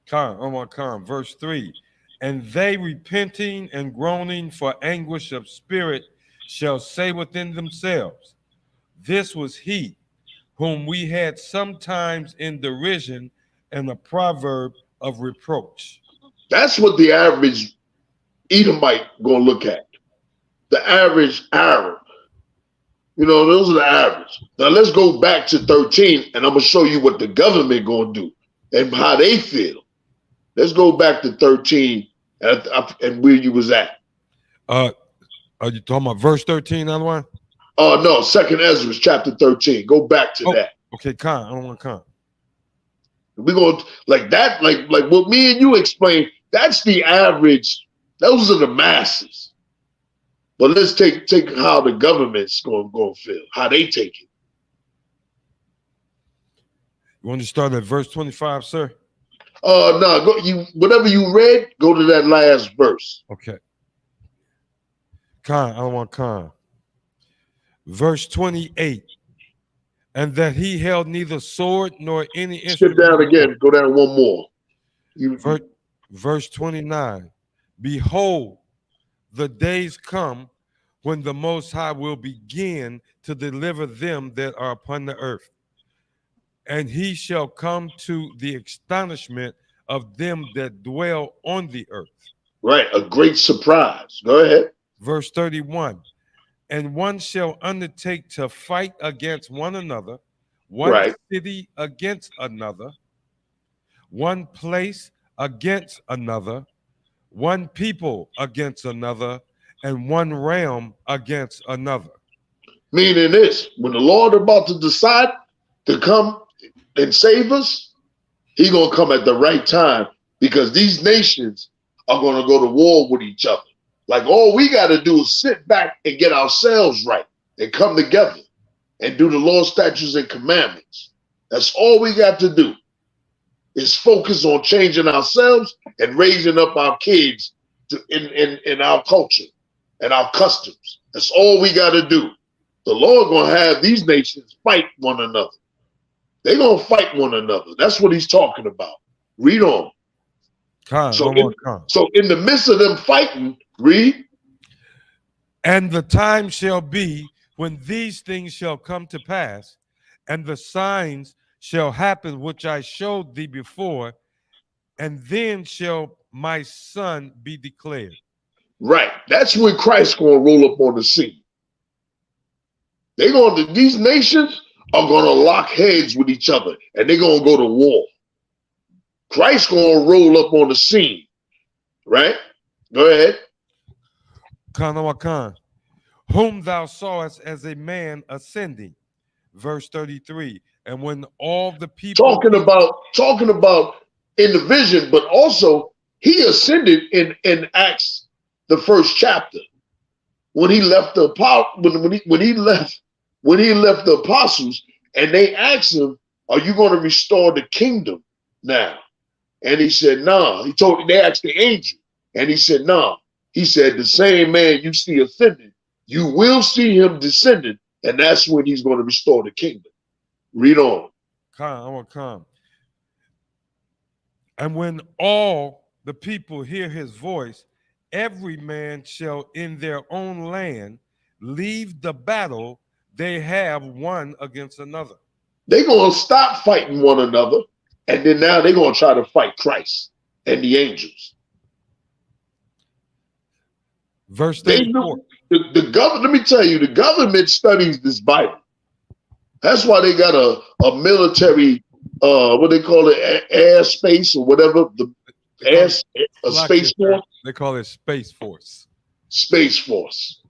Khan, verse 3. And they repenting and groaning for anguish of spirit shall say within themselves, this was he whom we had sometimes in derision and a proverb of reproach. That's what the average Edomite gonna look at. The average Arab. You know, those are the average. Now let's go back to 13 and I'm gonna show you what the government gonna do and how they feel. Let's go back to 13 and where you was at. Are you talking about verse 13, otherwise? No, 2nd Ezra chapter 13. Go back to that. Okay, Khan, I don't want to Khan. We're going like that, like what me and you explained, that's the average. Those are the masses. But let's take how the government's going to feel, how they take it. You want to start at verse 25, sir? No, whatever you read, go to that last verse. Okay. Khan, I don't want Khan. Verse 28. And that he held neither sword nor any instrument. Skip down again. Go down one more. Verse 29. Behold, the days come when the Most High will begin to deliver them that are upon the earth. And he shall come to the astonishment of them that dwell on the earth. Right, a great surprise. Go ahead. Verse 31. And one shall undertake to fight against one another, one city against another, one place against another, one people against another, and one realm against another. Meaning this, when the Lord about to decide to come and save us, he's going to come at the right time because these nations are going to go to war with each other. Like all we got to do is sit back and get ourselves right and come together and do the law, statutes, and commandments. That's all we got to do is focus on changing ourselves and raising up our kids in our culture and our customs. That's all we got to do. The Lord going to have these nations fight one another. They're going to fight one another. That's what he's talking about. Read on. So in the midst of them fighting, read. And the time shall be when these things shall come to pass, and the signs shall happen which I showed thee before, and then shall my son be declared. Right. That's when Christ gonna roll up on the scene. These nations are gonna lock heads with each other and they're gonna go to war. Christ gonna roll up on the scene. Right? Go ahead. Kanawakan, whom thou sawest as a man ascending. Verse 33. And when all the people Talking about in the vision, but also he ascended in Acts, the first chapter, when he left the when he left the apostles, and they asked him, "Are you going to restore the kingdom now?" And he said, "Nah." They asked the angel, and he said, "Nah." He said, "The same man you see ascending, you will see him descending, and that's when he's going to restore the kingdom." Read on. Come. And when all the people hear his voice, every man shall in their own land leave the battle they have one against another. They're going to stop fighting one another, and then now they're going to try to fight Christ and the angels. Verse 34. The government, let me tell you, the government studies this Bible. That's why they got a military, what they call it, airspace or whatever, space force. They call it Space Force. Space Force.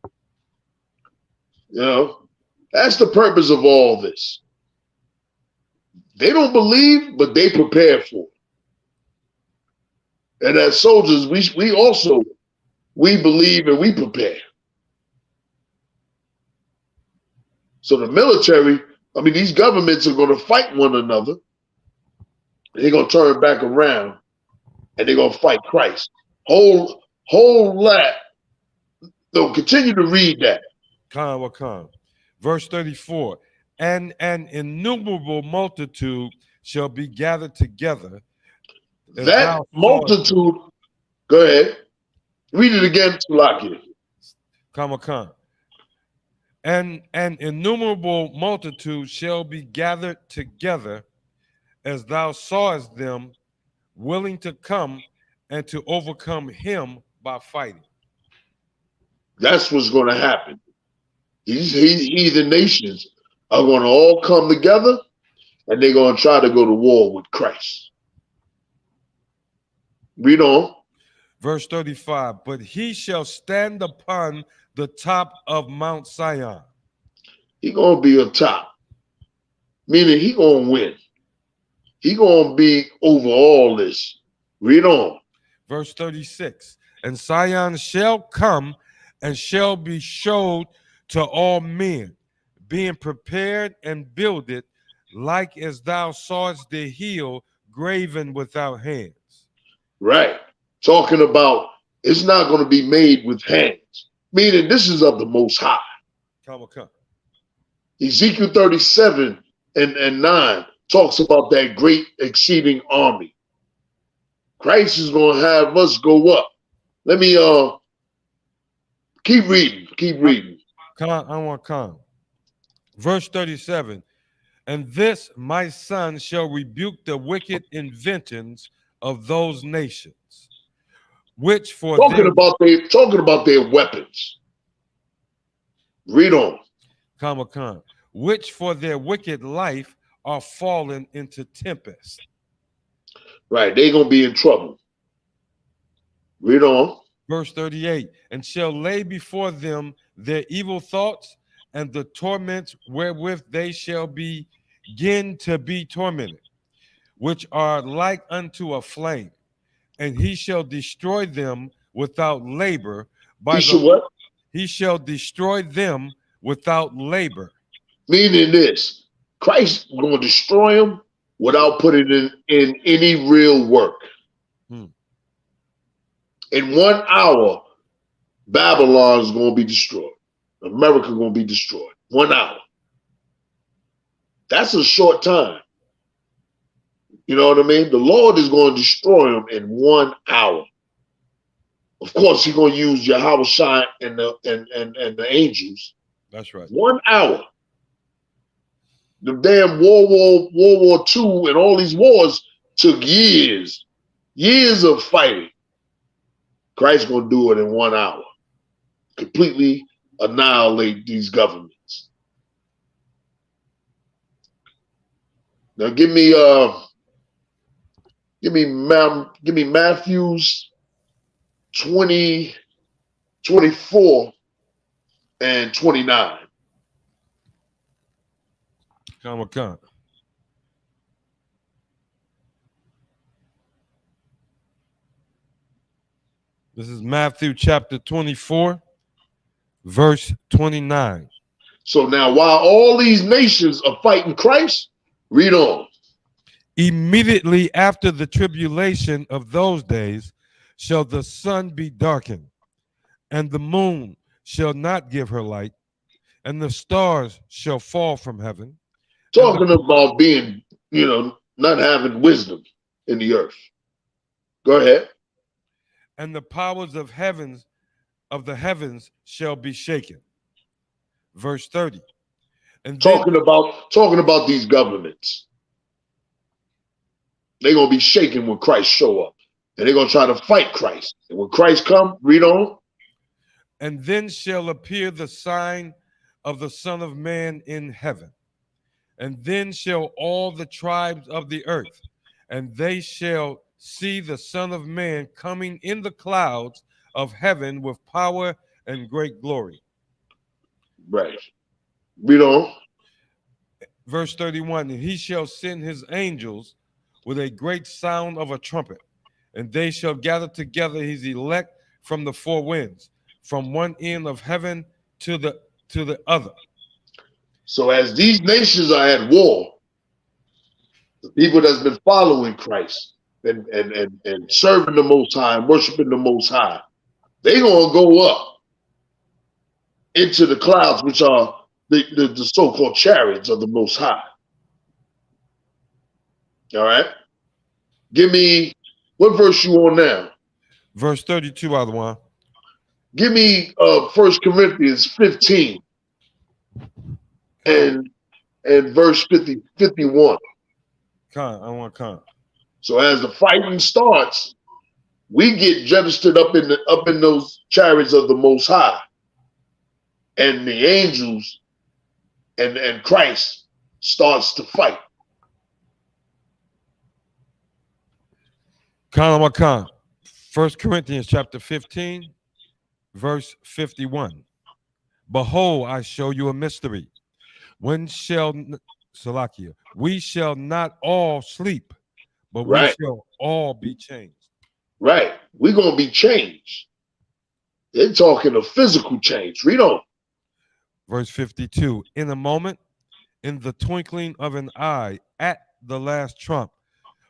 You know, that's the purpose of all this. They don't believe, but they prepare for it. And as soldiers, we also believe and we prepare. So the military, these governments are going to fight one another. They're going to turn back around and they're going to fight Christ. Whole lot. No, continue to read that. Verse 34. And an innumerable multitude shall be gathered together. That multitude, go ahead. Read it again, Tulaki. And an innumerable multitude shall be gathered together, as thou sawest them, willing to come and to overcome him by fighting. That's what's going to happen. These heathen nations are going to all come together, and they're going to try to go to war with Christ. Read on. Verse 35, but he shall stand upon the top of Mount Zion. He going to be a top, meaning he going to win. He going to be over all this. Read on. Verse 36, and Zion shall come and shall be showed to all men, being prepared and builded, like as thou sawest the hill graven without hands. Right. Talking about it's not going to be made with hands, meaning this is of the Most High. Come. Ezekiel 37 and 9 talks about that great exceeding army. Christ is going to have us go up. Let me keep reading. Come. Verse 37, and this my son shall rebuke the wicked inventions of those nations, which for talking about their weapons. Read on. Come. Which for their wicked life are fallen into tempest. Right, they're gonna be in trouble. Read on. Verse 38, and shall lay before them their evil thoughts and the torments wherewith they shall begin to be tormented, which are like unto a flame, and he shall destroy them without labor. He shall destroy them without labor. Meaning this, Christ is going to destroy them without putting in any real work. In 1 hour, Babylon is going to be destroyed. America is going to be destroyed. 1 hour. That's a short time. You know what I mean? The Lord is going to destroy them in 1 hour. Of course, he's going to use Yahawah and the angels. That's right. 1 hour. The damn World War II and all these wars took years years of fighting, Christ's going to do it in 1 hour. Completely annihilate these governments. Now give me Matthew's 20, 24 and 29. Come. This is Matthew chapter 24, verse 29. So now while all these nations are fighting Christ, read on. Immediately after the tribulation of those days shall the sun be darkened, and the moon shall not give her light, and the stars shall fall from heaven. Talking about being, not having wisdom in the earth. Go ahead. And the powers of the heavens shall be shaken. Verse 30. And talking about these governments. They're gonna be shaken when Christ show up. And they're gonna try to fight Christ. And when Christ come, read on. And then shall appear the sign of the Son of Man in heaven. And then shall all the tribes of the earth, and they shall see the Son of Man coming in the clouds of heaven with power and great glory. Right. Read on. Verse 31, and he shall send his angels with a great sound of a trumpet, and they shall gather together his elect from the four winds, from one end of heaven to the other. So as these nations are at war, the people that's been following Christ and serving the Most High and worshiping the Most High, they're gonna go up into the clouds, which are the so-called chariots of the Most High. All right. Give me, what verse you on now? Verse 32, other one. Give me 1 Corinthians 15 and verse 51. I want to come. So as the fighting starts, we get registered up in those chariots of the Most High, and the angels and Christ starts to fight. Khan. 1 Corinthians chapter 15, verse 51. Behold, I show you a mystery. We shall not all sleep, but we shall all be changed. Right. We're going to be changed. They're talking a physical change. Read on. Verse 52. In a moment, in the twinkling of an eye, at the last trump,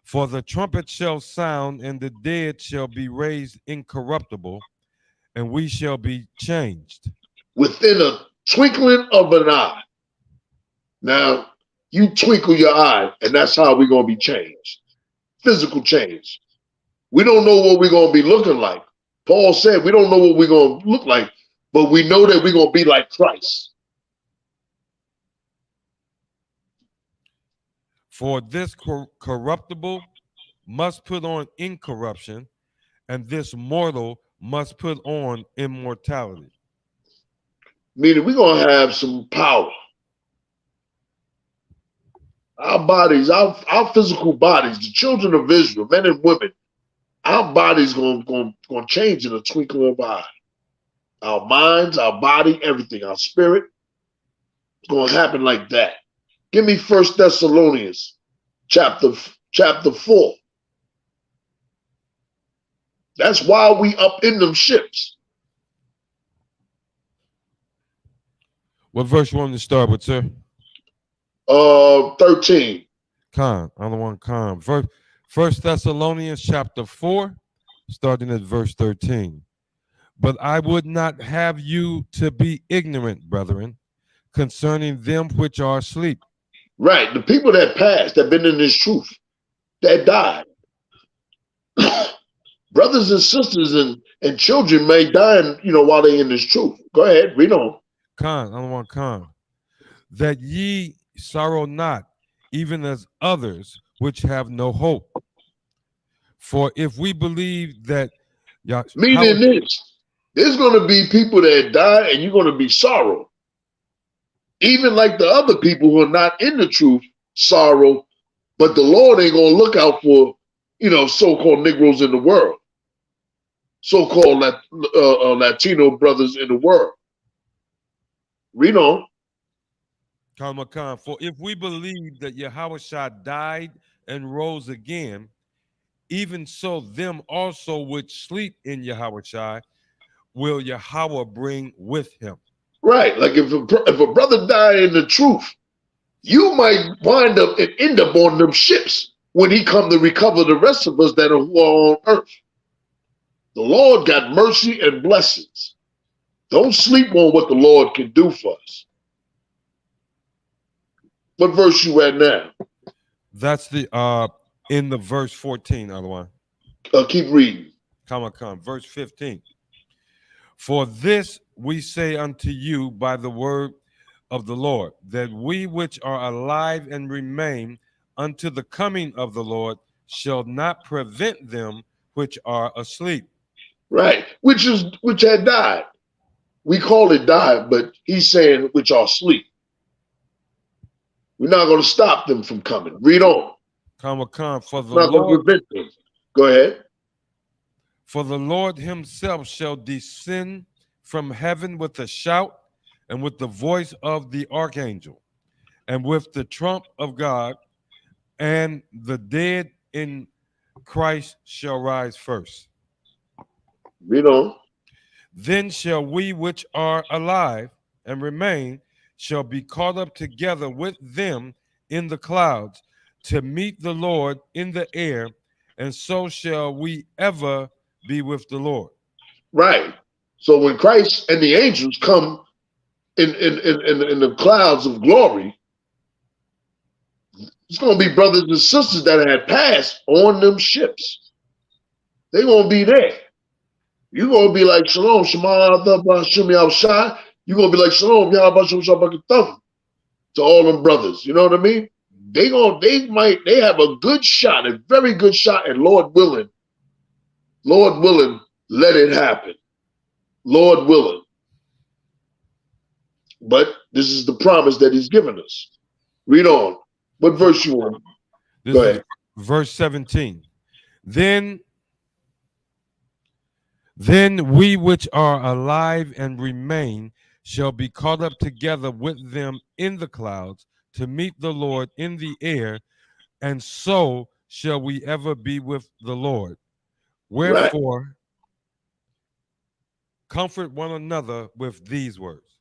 for the trumpet shall sound, and the dead shall be raised incorruptible, and we shall be changed. Within a twinkling of an eye. Now, you twinkle your eye, and that's how we're going to be changed. Physical change. We don't know what we're going to be looking like. Paul said we don't know what we're going to look like, but we know that we're going to be like Christ. For this corruptible must put on incorruption, and this mortal must put on immortality. Meaning we're going to have some power. Our bodies, our physical bodies, the children of Israel, men and women, our bodies going to change in a twinkling of an eye. Our minds, our body, everything, our spirit, it's going to happen like that. Give me 1 Thessalonians chapter 4. That's why we up in them ships. What verse you want to start with, sir? 13. Khan, I don't want Khan. 1 Thessalonians chapter 4, starting at verse 13. But I would not have you to be ignorant, brethren, concerning them which are asleep. Right. The people that passed, that been in this truth, that died. Brothers and sisters and children may die, while they in this truth. Go ahead, read on. Khan, I don't want Khan. That ye sorrow not, even as others which have no hope. For if we believe that Meaning this, there's going to be people that die and you're going to be sorrow. Even like the other people who are not in the truth, sorrow, but the Lord ain't going to look out for, so-called Negroes in the world, so-called Latino brothers in the world. Read on. For if we believe that Yahawashi died and rose again, even so them also which sleep in Yahawashi will Yahweh bring with him. Right. Like if a brother died in the truth, you might wind up and end up on them ships when he come to recover the rest of us that are who are on earth. The Lord got mercy and blessings. Don't sleep on what the Lord can do for us. What verse you at now? That's the in the verse 14, other one. Keep reading. Verse 15. For this we say unto you by the word of the Lord, that we which are alive and remain unto the coming of the Lord shall not prevent them which are asleep. Right, which had died. We call it died, but he's saying which are asleep. We're not going to stop them from coming. Read on. For the not going to prevent them. Go ahead. For the Lord himself shall descend from heaven with a shout, and with the voice of the archangel, and with the trump of God, and the dead in Christ shall rise first. Read on. Then shall we which are alive and remain shall be caught up together with them in the clouds to meet the Lord in the air, and so shall we ever be with the Lord. Right. So when Christ and the angels come in the clouds of glory, it's going to be brothers and sisters that had passed on them ships. They're going to be there. You're going to be like, Shalom, Shamar, ahtham, Bahasham Yahawashi. You're going to be like, Shalom, Yahawah Bahasham Yahawashi to all them brothers. You know what I mean? They have a good shot, a very good shot, and Lord willing, let it happen. Lord willing. But this is the promise that he's given us. Read on. What verse you want? Go ahead. Verse 17. Then we which are alive and remain shall be caught up together with them in the clouds to meet the Lord in the air, and so shall we ever be with the Lord. Wherefore, comfort one another with these words.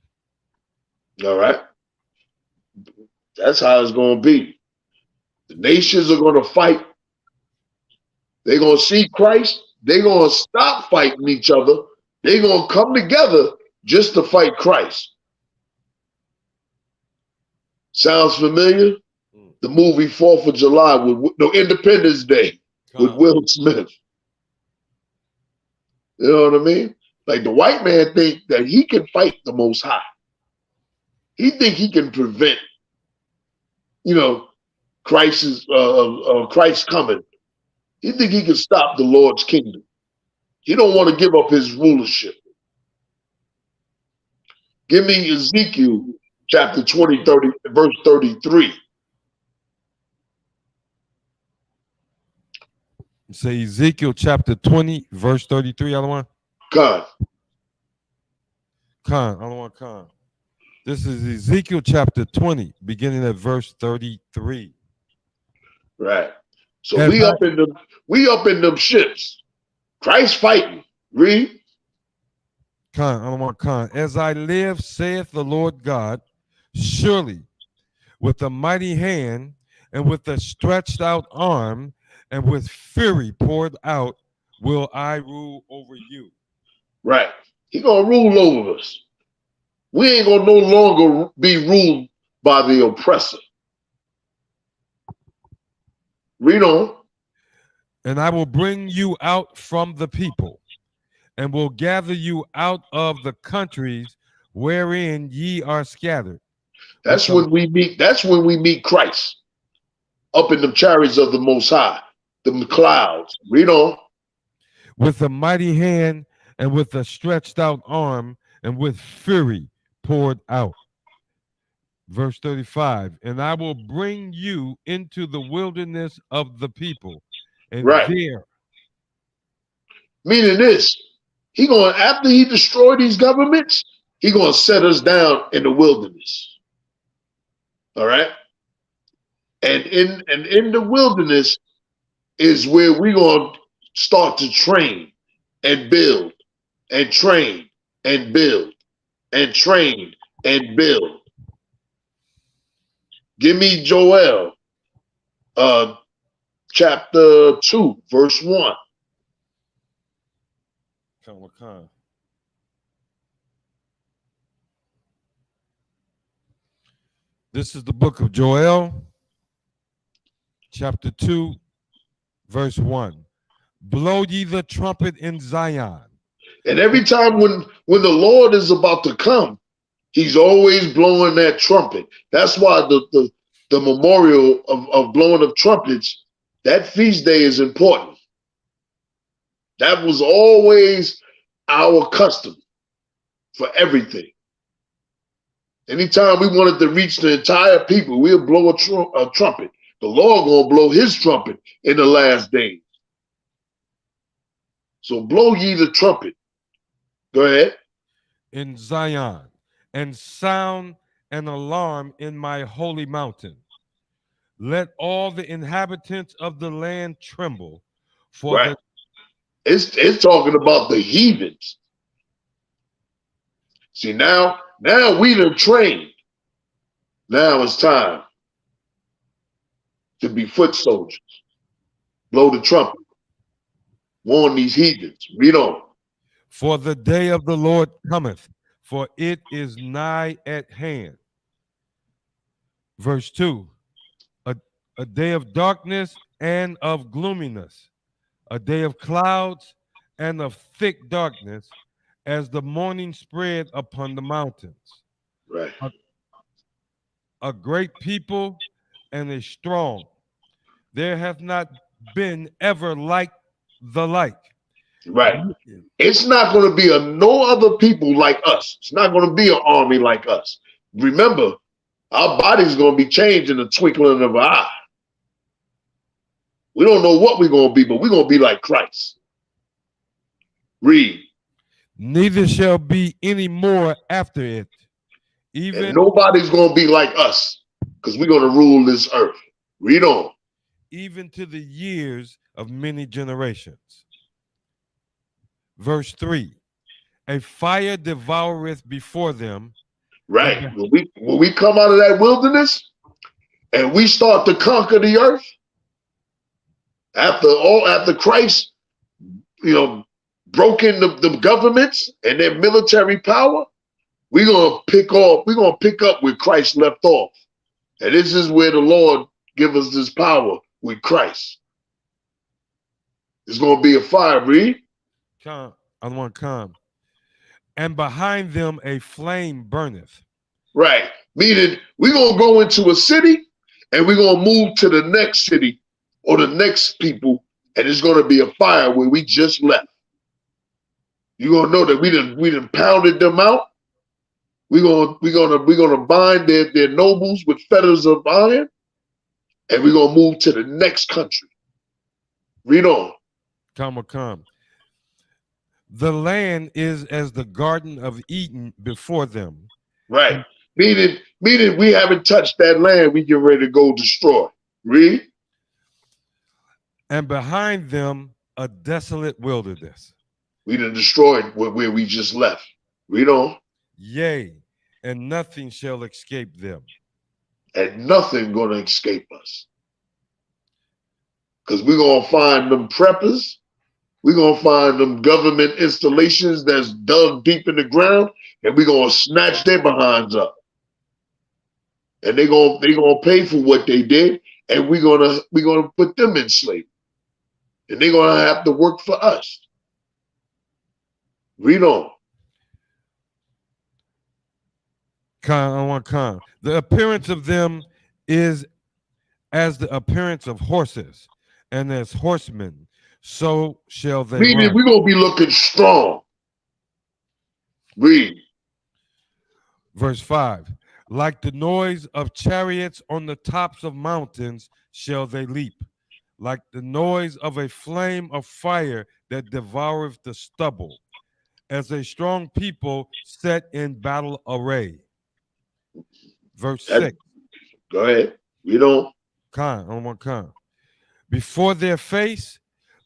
All right. That's how it's going to be. The nations are going to fight. They're going to see Christ. They're going to stop fighting each other. They're going to come together just to fight Christ. Sounds familiar? The movie 4th of July, Independence Day with Will Smith. You know what I mean? Like the white man think that he can fight the Most High. He think he can prevent, Christ coming. He think he can stop the Lord's kingdom. He don't want to give up his rulership. Give me Ezekiel chapter 20, verse 33. Say Ezekiel chapter 20, verse 33, other one? Khan. Other one, Khan. This is Ezekiel chapter 20, beginning at verse 33. Right. So we up in them ships. Christ fighting. Read. Khan. As I live, saith the Lord God, surely with a mighty hand and with a stretched out arm and with fury poured out will I rule over you. Right. He gonna rule over us. We ain't gonna no longer be ruled by the oppressor. Read on. And I will bring you out from the people, and will gather you out of the countries wherein ye are scattered. That's when we meet. That's when we meet Christ up in the chariots of the Most High. the clouds. Read on. With a mighty hand and with a stretched out arm and with fury poured out. Verse 35, and I will bring you into the wilderness of the people, and Right. there. Meaning this, he going after he destroy these governments, he gonna set us down in the wilderness. All right. And in the wilderness is where we gonna start to train and build and train and build and train and build. Give me Joel chapter 2, verse 1. This is the book of Joel, chapter 2, verse 1. Blow ye the trumpet in Zion. And every time when the Lord is about to come, he's always blowing that trumpet. That's why the memorial of blowing of trumpets, that feast day is important. That was always our custom for everything. Anytime we wanted to reach the entire people, we'll blow a trumpet. The Lord gonna blow his trumpet in the last days. So blow ye the trumpet. Go ahead. In Zion, and sound an alarm in my holy mountain. Let all the inhabitants of the land tremble, for right. It's talking about the heathens. See, now we done trained. Now it's time to be foot soldiers. Blow the trumpet. Warn these heathens. Read on. For the day of the Lord cometh, for it is nigh at hand. Verse 2, a day of darkness and of gloominess, a day of clouds and of thick darkness, as the morning spread upon the mountains. Right. A great people and a strong. There hath not been ever like the like. Right. It's not going to be no other people like us. It's not going to be an army like us. Remember, our body's going to be changed in the twinkling of an eye. We don't know what we're going to be, but we're going to be like Christ. Read. Neither shall be any more after it. And nobody's going to be like us, because we're going to rule this earth. Read on. Even to the years of many generations. Verse 3, a fire devoureth before them. Right. When we come out of that wilderness and we start to conquer the earth, after Christ, broken the governments and their military power, we're gonna pick up where Christ left off. And this is where the Lord give us this power with Christ. It's gonna be a fire, read. I want to come. And behind them a flame burneth. Right. Meaning we're gonna go into a city and we're gonna move to the next city or the next people, and it's gonna be a fire where we just left. You're gonna know that we done pounded them out. We're gonna bind their nobles with fetters of iron, and we're gonna move to the next country. Read on. Come. The land is as the Garden of Eden before them. Right. Meaning we haven't touched that land, we get ready to go destroy. Read. And behind them a desolate wilderness. We done destroyed where we just left. Read on. Yea, and nothing shall escape them. And nothing gonna escape us. Because we're gonna find them preppers. We're gonna find them government installations that's dug deep in the ground, and we're gonna snatch their behinds up. And they're gonna pay for what they did, and we're gonna put them in slavery. And they're gonna have to work for us. Read on. The appearance of them is as the appearance of horses, and as horsemen, so shall they Meaning run. we're going to be looking strong. Read. Verse 5. Like the noise of chariots on the tops of mountains shall they leap, like the noise of a flame of fire that devoureth the stubble, as a strong people set in battle array. Verse 6. Go ahead. You know. Khan. Before their face,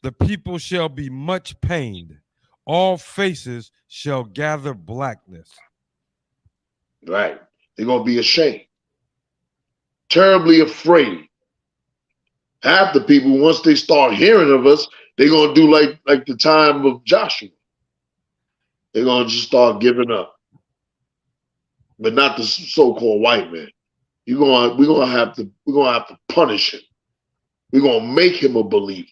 the people shall be much pained. All faces shall gather blackness. Right. They're going to be ashamed. Terribly afraid. Half the people, once they start hearing of us, they're going to do like the time of Joshua. They're going to just start giving up. But not the so-called white man. We're gonna have to punish him. We're gonna make him a believer.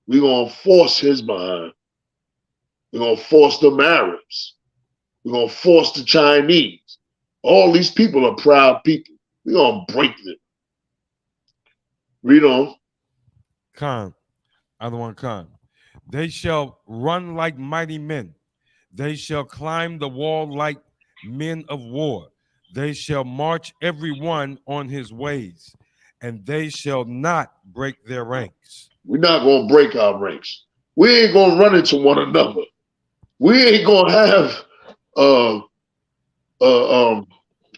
We're gonna force his behind. We're gonna force them Arabs. We're gonna force the Chinese. All these people are proud people. We're gonna break them. Read on. Khan. They shall run like mighty men. They shall climb the wall like men of war. They shall march every one on his ways, and they shall not break their ranks. We're not going to break our ranks. We ain't going to run into one another. We ain't going to have,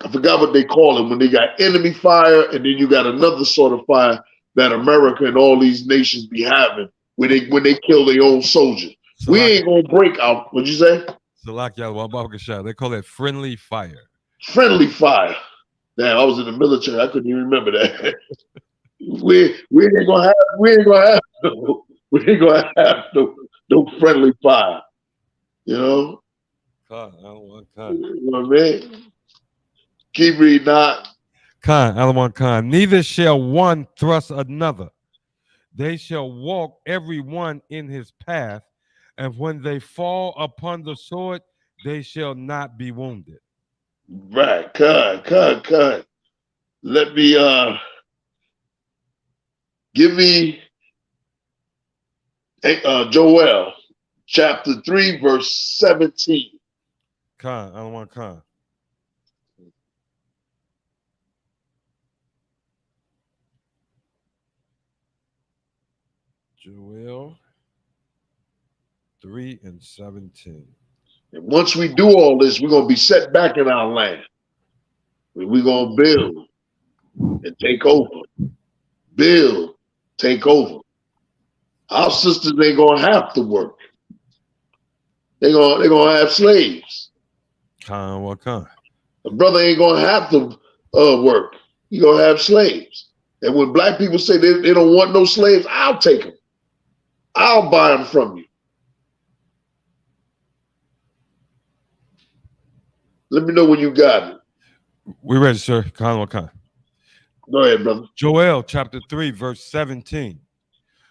I forgot what they call it when they got enemy fire, and then you got another sort of fire that America and all these nations be having when they kill their own soldiers. We ain't going to break out. What'd you say? They call it friendly fire. Friendly fire. Damn, I was in the military. I couldn't even remember that. we ain't gonna have no friendly fire. You know? You know what I mean? Keep reading that. Khan. Neither shall one thrust another. They shall walk every one in his path, and when they fall upon the sword, they shall not be wounded. Right, cut. Let me give me Joel chapter 3, verse 17. Khan. Joel 3 and 17. And once we do all this, we're gonna be set back in our land. We're gonna build and take over. Build, take over. Our sisters ain't gonna have to work. They're gonna have slaves. Khan. The brother ain't gonna have to work. He gonna have slaves. And when black people say they don't want no slaves, I'll take them. I'll buy them from you. Let me know when you got it. We ready, sir. Khan. Go ahead, brother. Joel chapter 3, verse 17.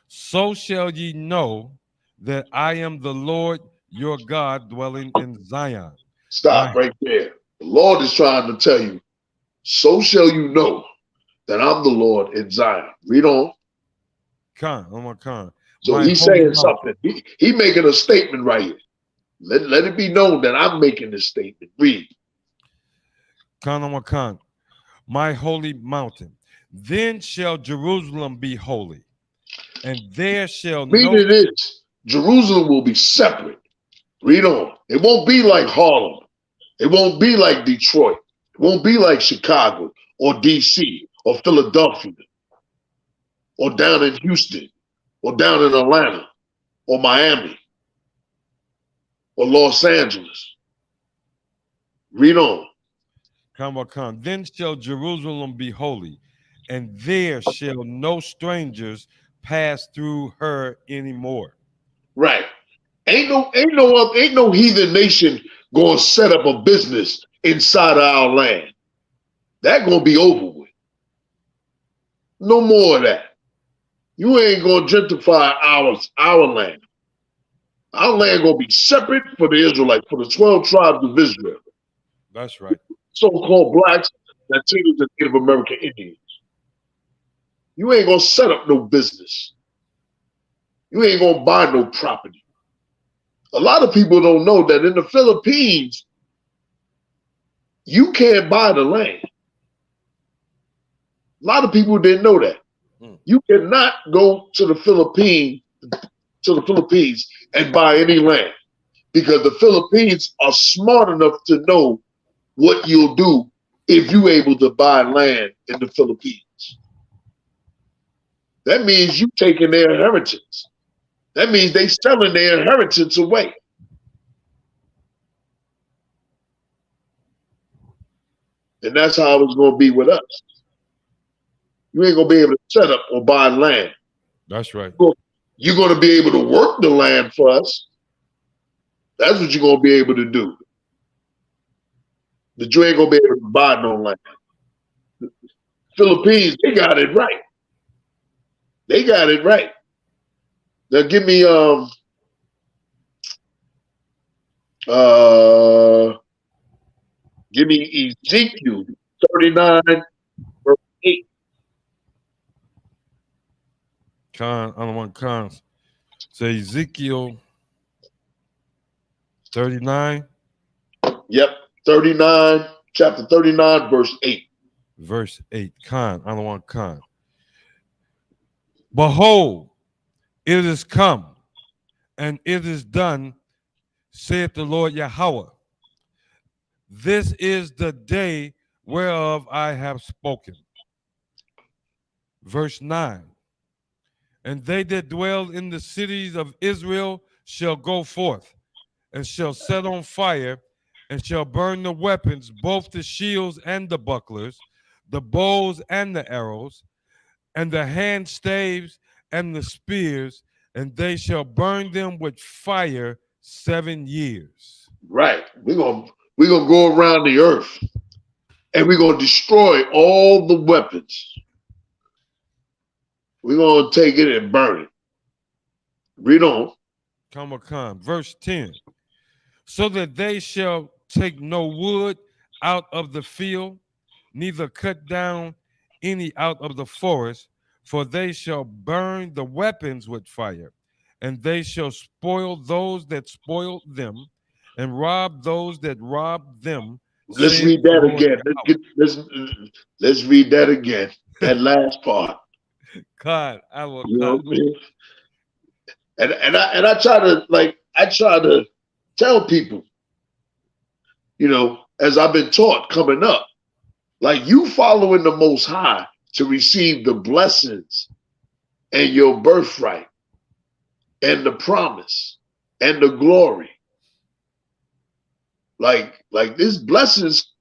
So shall ye know that I am the Lord your God dwelling in Zion. Stop right there. The Lord is trying to tell you, so shall you know that I'm the Lord in Zion. Read on. Khan. So he's saying something. He making a statement right here. Let it be known that I'm making this statement. Read. Khan. My holy mountain. Then shall Jerusalem be holy, and there shall Meaning this, Jerusalem will be separate. Read on. It won't be like Harlem. It won't be like Detroit. It won't be like Chicago or DC or Philadelphia or down in Houston or down in Atlanta or Miami or Los Angeles. Read on. Khan. Then shall Jerusalem be holy, and there shall no strangers pass through her anymore. Right. Ain't no heathen nation gonna set up a business inside of our land. That gonna be over with. No more of that. You ain't gonna gentrify our land. Our land gonna be separate for the Israelites, for the 12 tribes of Israel. That's right. So-called blacks, Latinos, and Native American Indians. You ain't gonna set up no business. You ain't gonna buy no property. A lot of people don't know that in the Philippines, you can't buy the land. A lot of people didn't know that. You cannot go to the Philippines and buy any land, because the Philippines are smart enough to know what you'll do if you're able to buy land in the Philippines. That means you taking their inheritance. That means they selling their inheritance away. And that's how it's going to be with us. You ain't going to be able to set up or buy land. That's right. You're going to be able to work the land for us. That's what you're going to be able to do. But you ain't going to be able to buy no land. The Philippines, they got it right. They got it right. Now give me Ezekiel 39 verse 8. I don't want cons. Say Ezekiel 39. Yep, 39, chapter 39, verse 8. Verse 8. I don't want con. Behold, it is come, and it is done, saith the Lord Yahawah. This is the day whereof I have spoken. Verse 9. And they that dwell in the cities of Israel shall go forth, and shall set on fire, and shall burn the weapons, both the shields and the bucklers, the bows and the arrows, and the hand staves and the spears, and they shall burn them with fire 7 years. Right. We're gonna go around the earth, and we're gonna destroy all the weapons. We're gonna take it and burn it. Read on. Come, verse 10. So that they shall take no wood out of the field, neither cut down any out of the forest, for they shall burn the weapons with fire, and they shall spoil those that spoiled them, and rob those that robbed them. Let's read that again. Let's read that again. That last part. God, I will. You know what I mean? And I try to tell people, you know, as I've been taught coming up, like, you following the Most High to receive the blessings and your birthright and the promise and the glory. Like there's blessings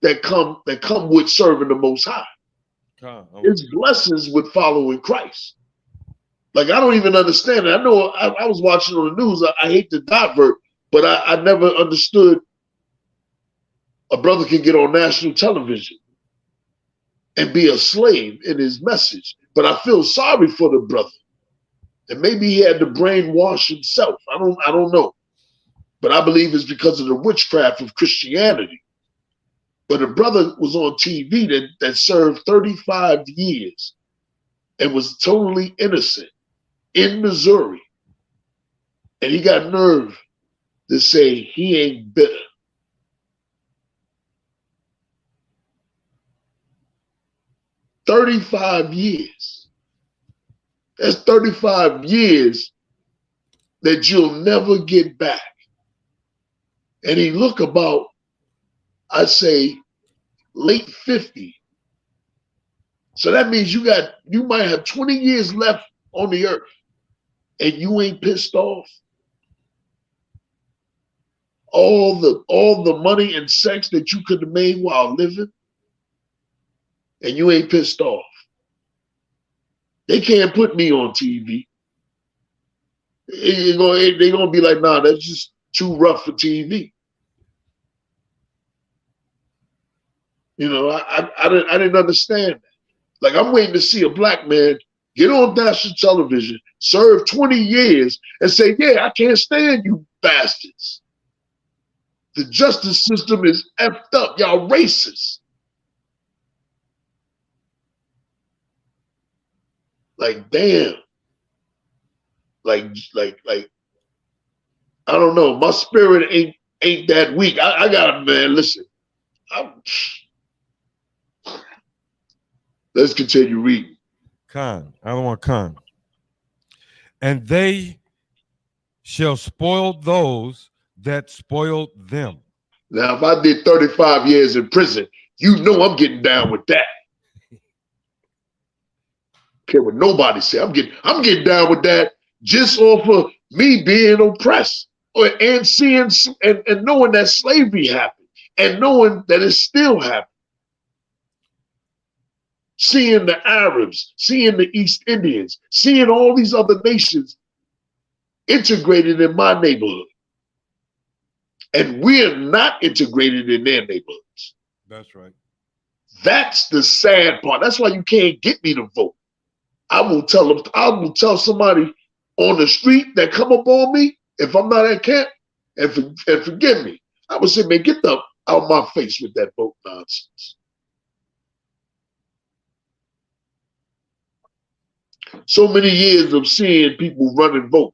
that come with serving the Most High. It's blessings with following Christ. Like, I don't even understand it. I know I was watching on the news. I hate to divert, but I never understood a brother can get on national television and be a slave in his message. But I feel sorry for the brother. And maybe he had to brainwash himself. I don't know. But I believe it's because of the witchcraft of Christianity. But a brother was on TV that served 35 years and was totally innocent in Missouri. And he got nerve to say he ain't bitter. "35 years. That's 35 years that you'll never get back." And he look about, I'd say, late 50. So that means you might have 20 years left on the earth, and you ain't pissed off. All the money and sex that you could have made while living, and you ain't pissed off. They can't put me on TV. They're gonna be like, nah, that's just too rough for TV. You know, I didn't understand that. Like, I'm waiting to see a black man get on national television, serve 20 years, and say, yeah, I can't stand you bastards. The justice system is effed up. Y'all racist. Like, damn. Like, I don't know. My spirit ain't that weak. I got it, man. Listen. Let's continue reading. Khan, I don't want Khan. And they shall spoil those that spoiled them. Now, if I did 35 years in prison, you know I'm getting down with that. Care what nobody say. I'm getting down with that just off of me being oppressed and seeing and knowing that slavery happened and knowing that it's still happening. Seeing the Arabs, seeing the East Indians, seeing all these other nations integrated in my neighborhood. And we're not integrated in their neighborhoods. That's right. That's the sad part. That's why you can't get me to vote. I will tell somebody on the street that come up on me if I'm not at camp and forgive me. I would say, man, get the out of my face with that vote nonsense. So many years of seeing people run and vote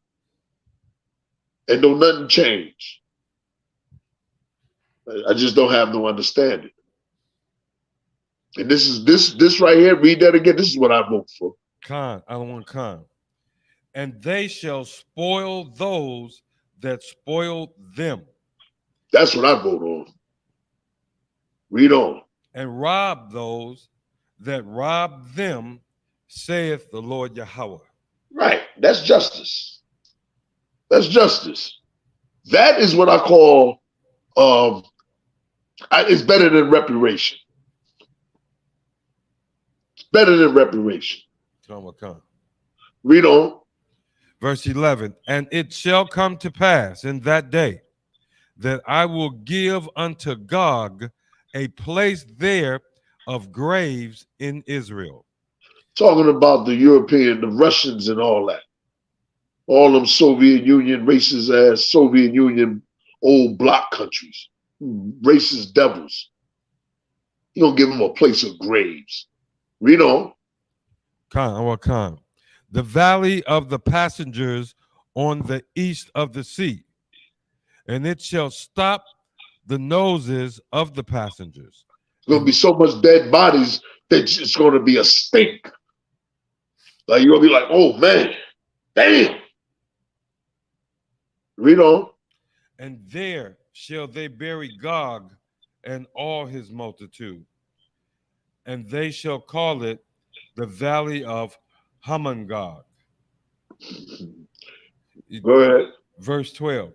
and don't nothing change. I just don't have no understanding. And this right here, read that again. This is what I vote for. Khan, I don't want Khan. And they shall spoil those that spoiled them. That's what I vote on. Read on. And rob those that robbed them, saith the Lord Yahawah. Right. That's justice. That's justice. That is what I call, it's better than reparation. It's better than reparation. Come. Read on. Verse 11, and it shall come to pass in that day that I will give unto Gog a place there of graves in Israel. Talking about the European, the Russians and all that. All them Soviet Union, racist ass Soviet Union, old bloc countries. Racist devils. You gonna give them a place of graves. Read on. Khan. The valley of the passengers on the east of the sea, and it shall stop the noses of the passengers. There's gonna be so much dead bodies that it's gonna be a stink. Like you're gonna be like, oh man, damn. Read on. And there shall they bury Gog and all his multitude, and they shall call it the valley of Hamongog. Go ahead. Verse 12.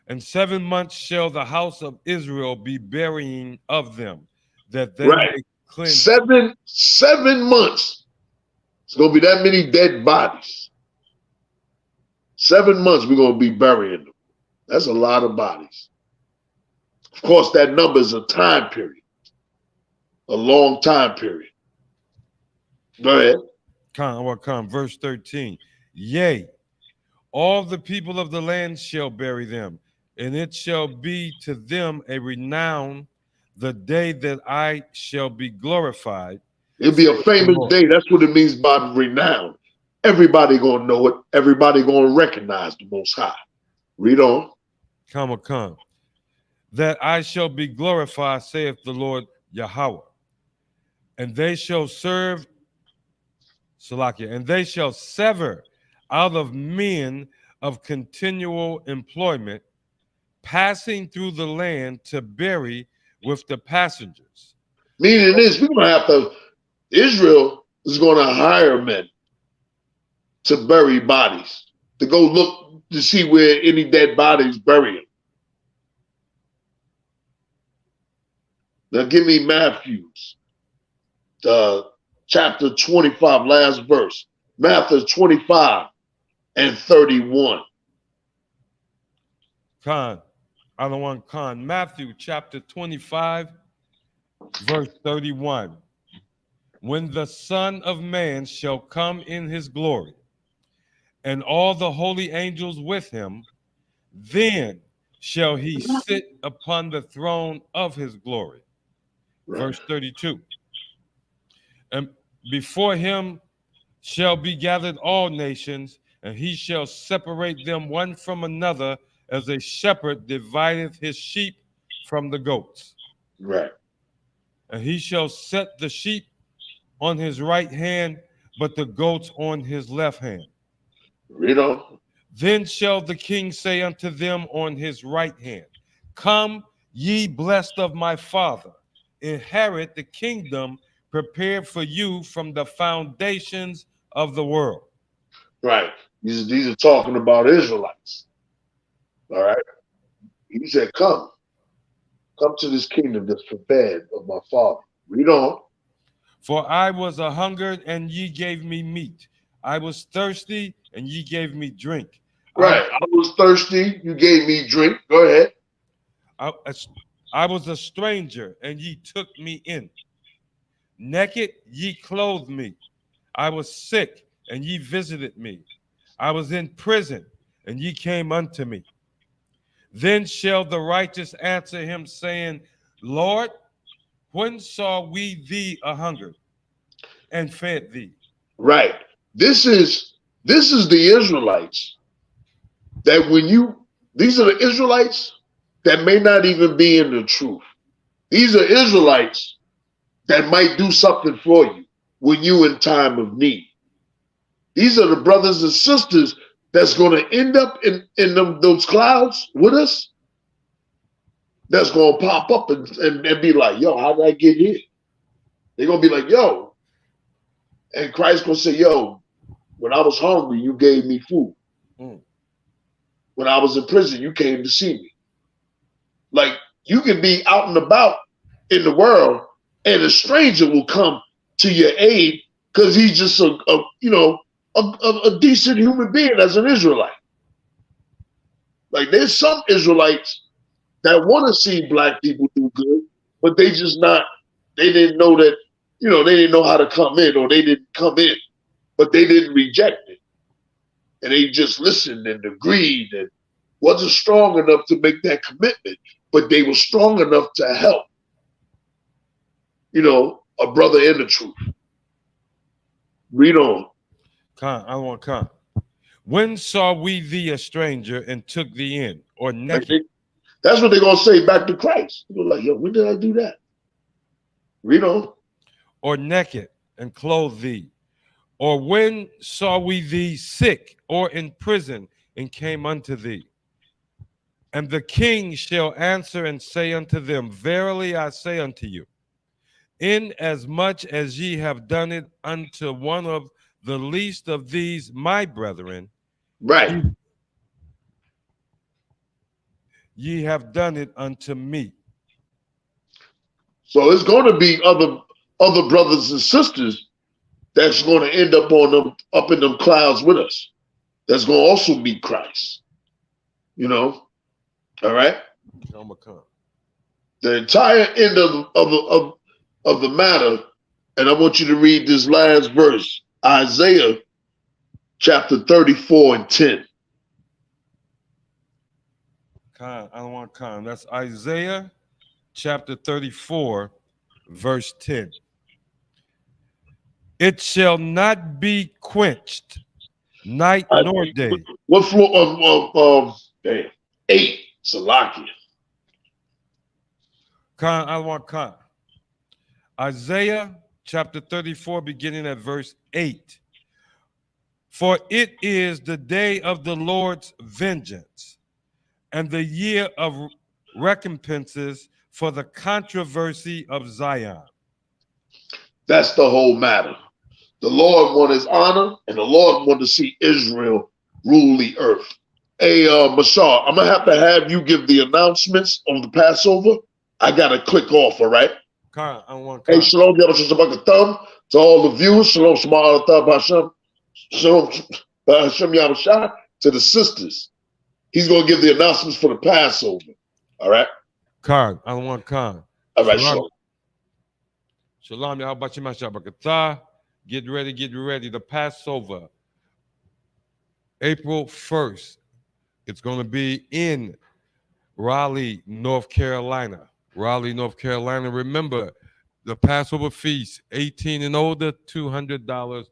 And 7 months shall the house of Israel be burying of them, that they may cleanse. 7 months. It's gonna be that many dead bodies. 7 months we're gonna be burying them. That's a lot of bodies. Of course, that number is a time period, a long time period. Go ahead. Come, verse 13. Yea, all the people of the land shall bury them, and it shall be to them a renown the day that I shall be glorified. It'll be a famous day. That's what it means by renown. Everybody gonna know it. Everybody gonna recognize the Most High. Read on. Come. That I shall be glorified, saith the Lord Yahawah. And they shall serve Salakia, and they shall sever out of men of continual employment, passing through the land to bury with the passengers. Meaning this, we're gonna have to, Israel is gonna hire men to bury bodies, to go look to see where any dead bodies buried. Now give me Matthew's chapter 25, last verse. Matthew 25 and 31. Matthew chapter 25, verse 31. When the Son of Man shall come in his glory, and all the holy angels with him, then shall he sit upon the throne of his glory. Verse 32. And before him shall be gathered all nations, and he shall separate them one from another, as a shepherd divideth his sheep from the goats. Right. And he shall set the sheep on his right hand, but the goats on his left hand. Read on. Then shall the king say unto them on his right hand, Come, ye blessed of my father, inherit the kingdom prepared for you from the foundations of the world. Right. These are talking about Israelites. All right. He said, Come to this kingdom that's prepared of my father. Read on. For I was a hungered, and ye gave me meat. I was thirsty, and ye gave me drink. Right. I was thirsty. You gave me drink. Go ahead. I was a stranger, and ye took me in. Naked, ye clothed me. I was sick, and ye visited me. I was in prison, and ye came unto me. Then shall the righteous answer him, saying, Lord, when saw we thee a hungered and fed thee? Right. This is the Israelites that these are the Israelites that may not even be in the truth. These are Israelites that might do something for you when you in time of need. These are the brothers and sisters that's going to end up in those clouds with us. That's going to pop up and be like, yo, how did I get here? They're going to be like, yo. And Christ's going to say, yo, when I was hungry, you gave me food. When I was in prison, you came to see me. Like, you can be out and about in the world, and a stranger will come to your aid because he's just a decent human being as an Israelite. Like, there's some Israelites that want to see black people do good, but they didn't know that, they didn't know how to come in, or they didn't come in, but they didn't reject it. And they just listened and agreed and wasn't strong enough to make that commitment, but they were strong enough to help, a brother in the truth. Read on. I want come. When saw we thee a stranger and took thee in, or naked? That's what they're going to say back to Christ. They're like, yo, when did I do that? Read on. Or naked and clothed thee? Or when saw we thee sick or in prison and came unto thee? And the king shall answer and say unto them, Verily I say unto you, inasmuch as ye have done it unto one of the least of these my brethren, right, ye have done it unto me. So it's going to be other brothers and sisters that's going to end up in them clouds with us. That's going to also meet Christ. All right. The entire end of the matter, and I want you to read this last verse, Isaiah chapter 34 and 10. I don't want to That's Isaiah chapter 34, verse 10. It shall not be quenched, night nor day. What floor of 8, Salakia? I want Isaiah chapter 34, beginning at verse 8. For it is the day of the Lord's vengeance, and the year of recompenses for the controversy of Zion. That's the whole matter. The Lord wants his honor, and the Lord wants to see Israel rule the earth. Hey, Mashar, I'm going to have you give the announcements on the Passover. I got to click off, all right? Hey, Shalom Yahawah to all the viewers. Shalom Shamar Bahasham Yahawashi to the sisters. He's going to give the announcements for the Passover, all right? All right, Shalom. Shalom Yahawah Bahasham Yahawashi. Get ready. The Passover, April 1st. It's going to be in Raleigh, North Carolina. Remember, the Passover feast, 18 and older, $200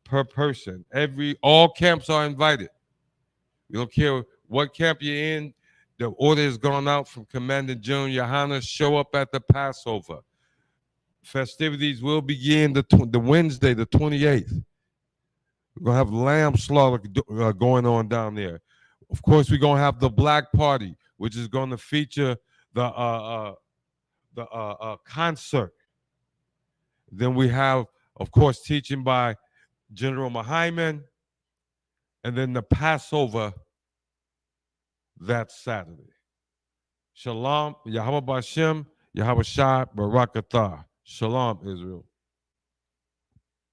per person. All camps are invited. We don't care what camp you're in. The order has gone out from Commander General Yahanna. Show up at the Passover. Festivities will begin the Wednesday, the 28th. We're gonna have lamb slaughter going on down there. Of course, we're gonna have the Black Party, which is gonna feature the concert. Then we have, of course, teaching by General Mahayman, and then the Passover that Saturday. Shalam Yahawah Bahasham Yahawashi Barak. Shalom, Israel.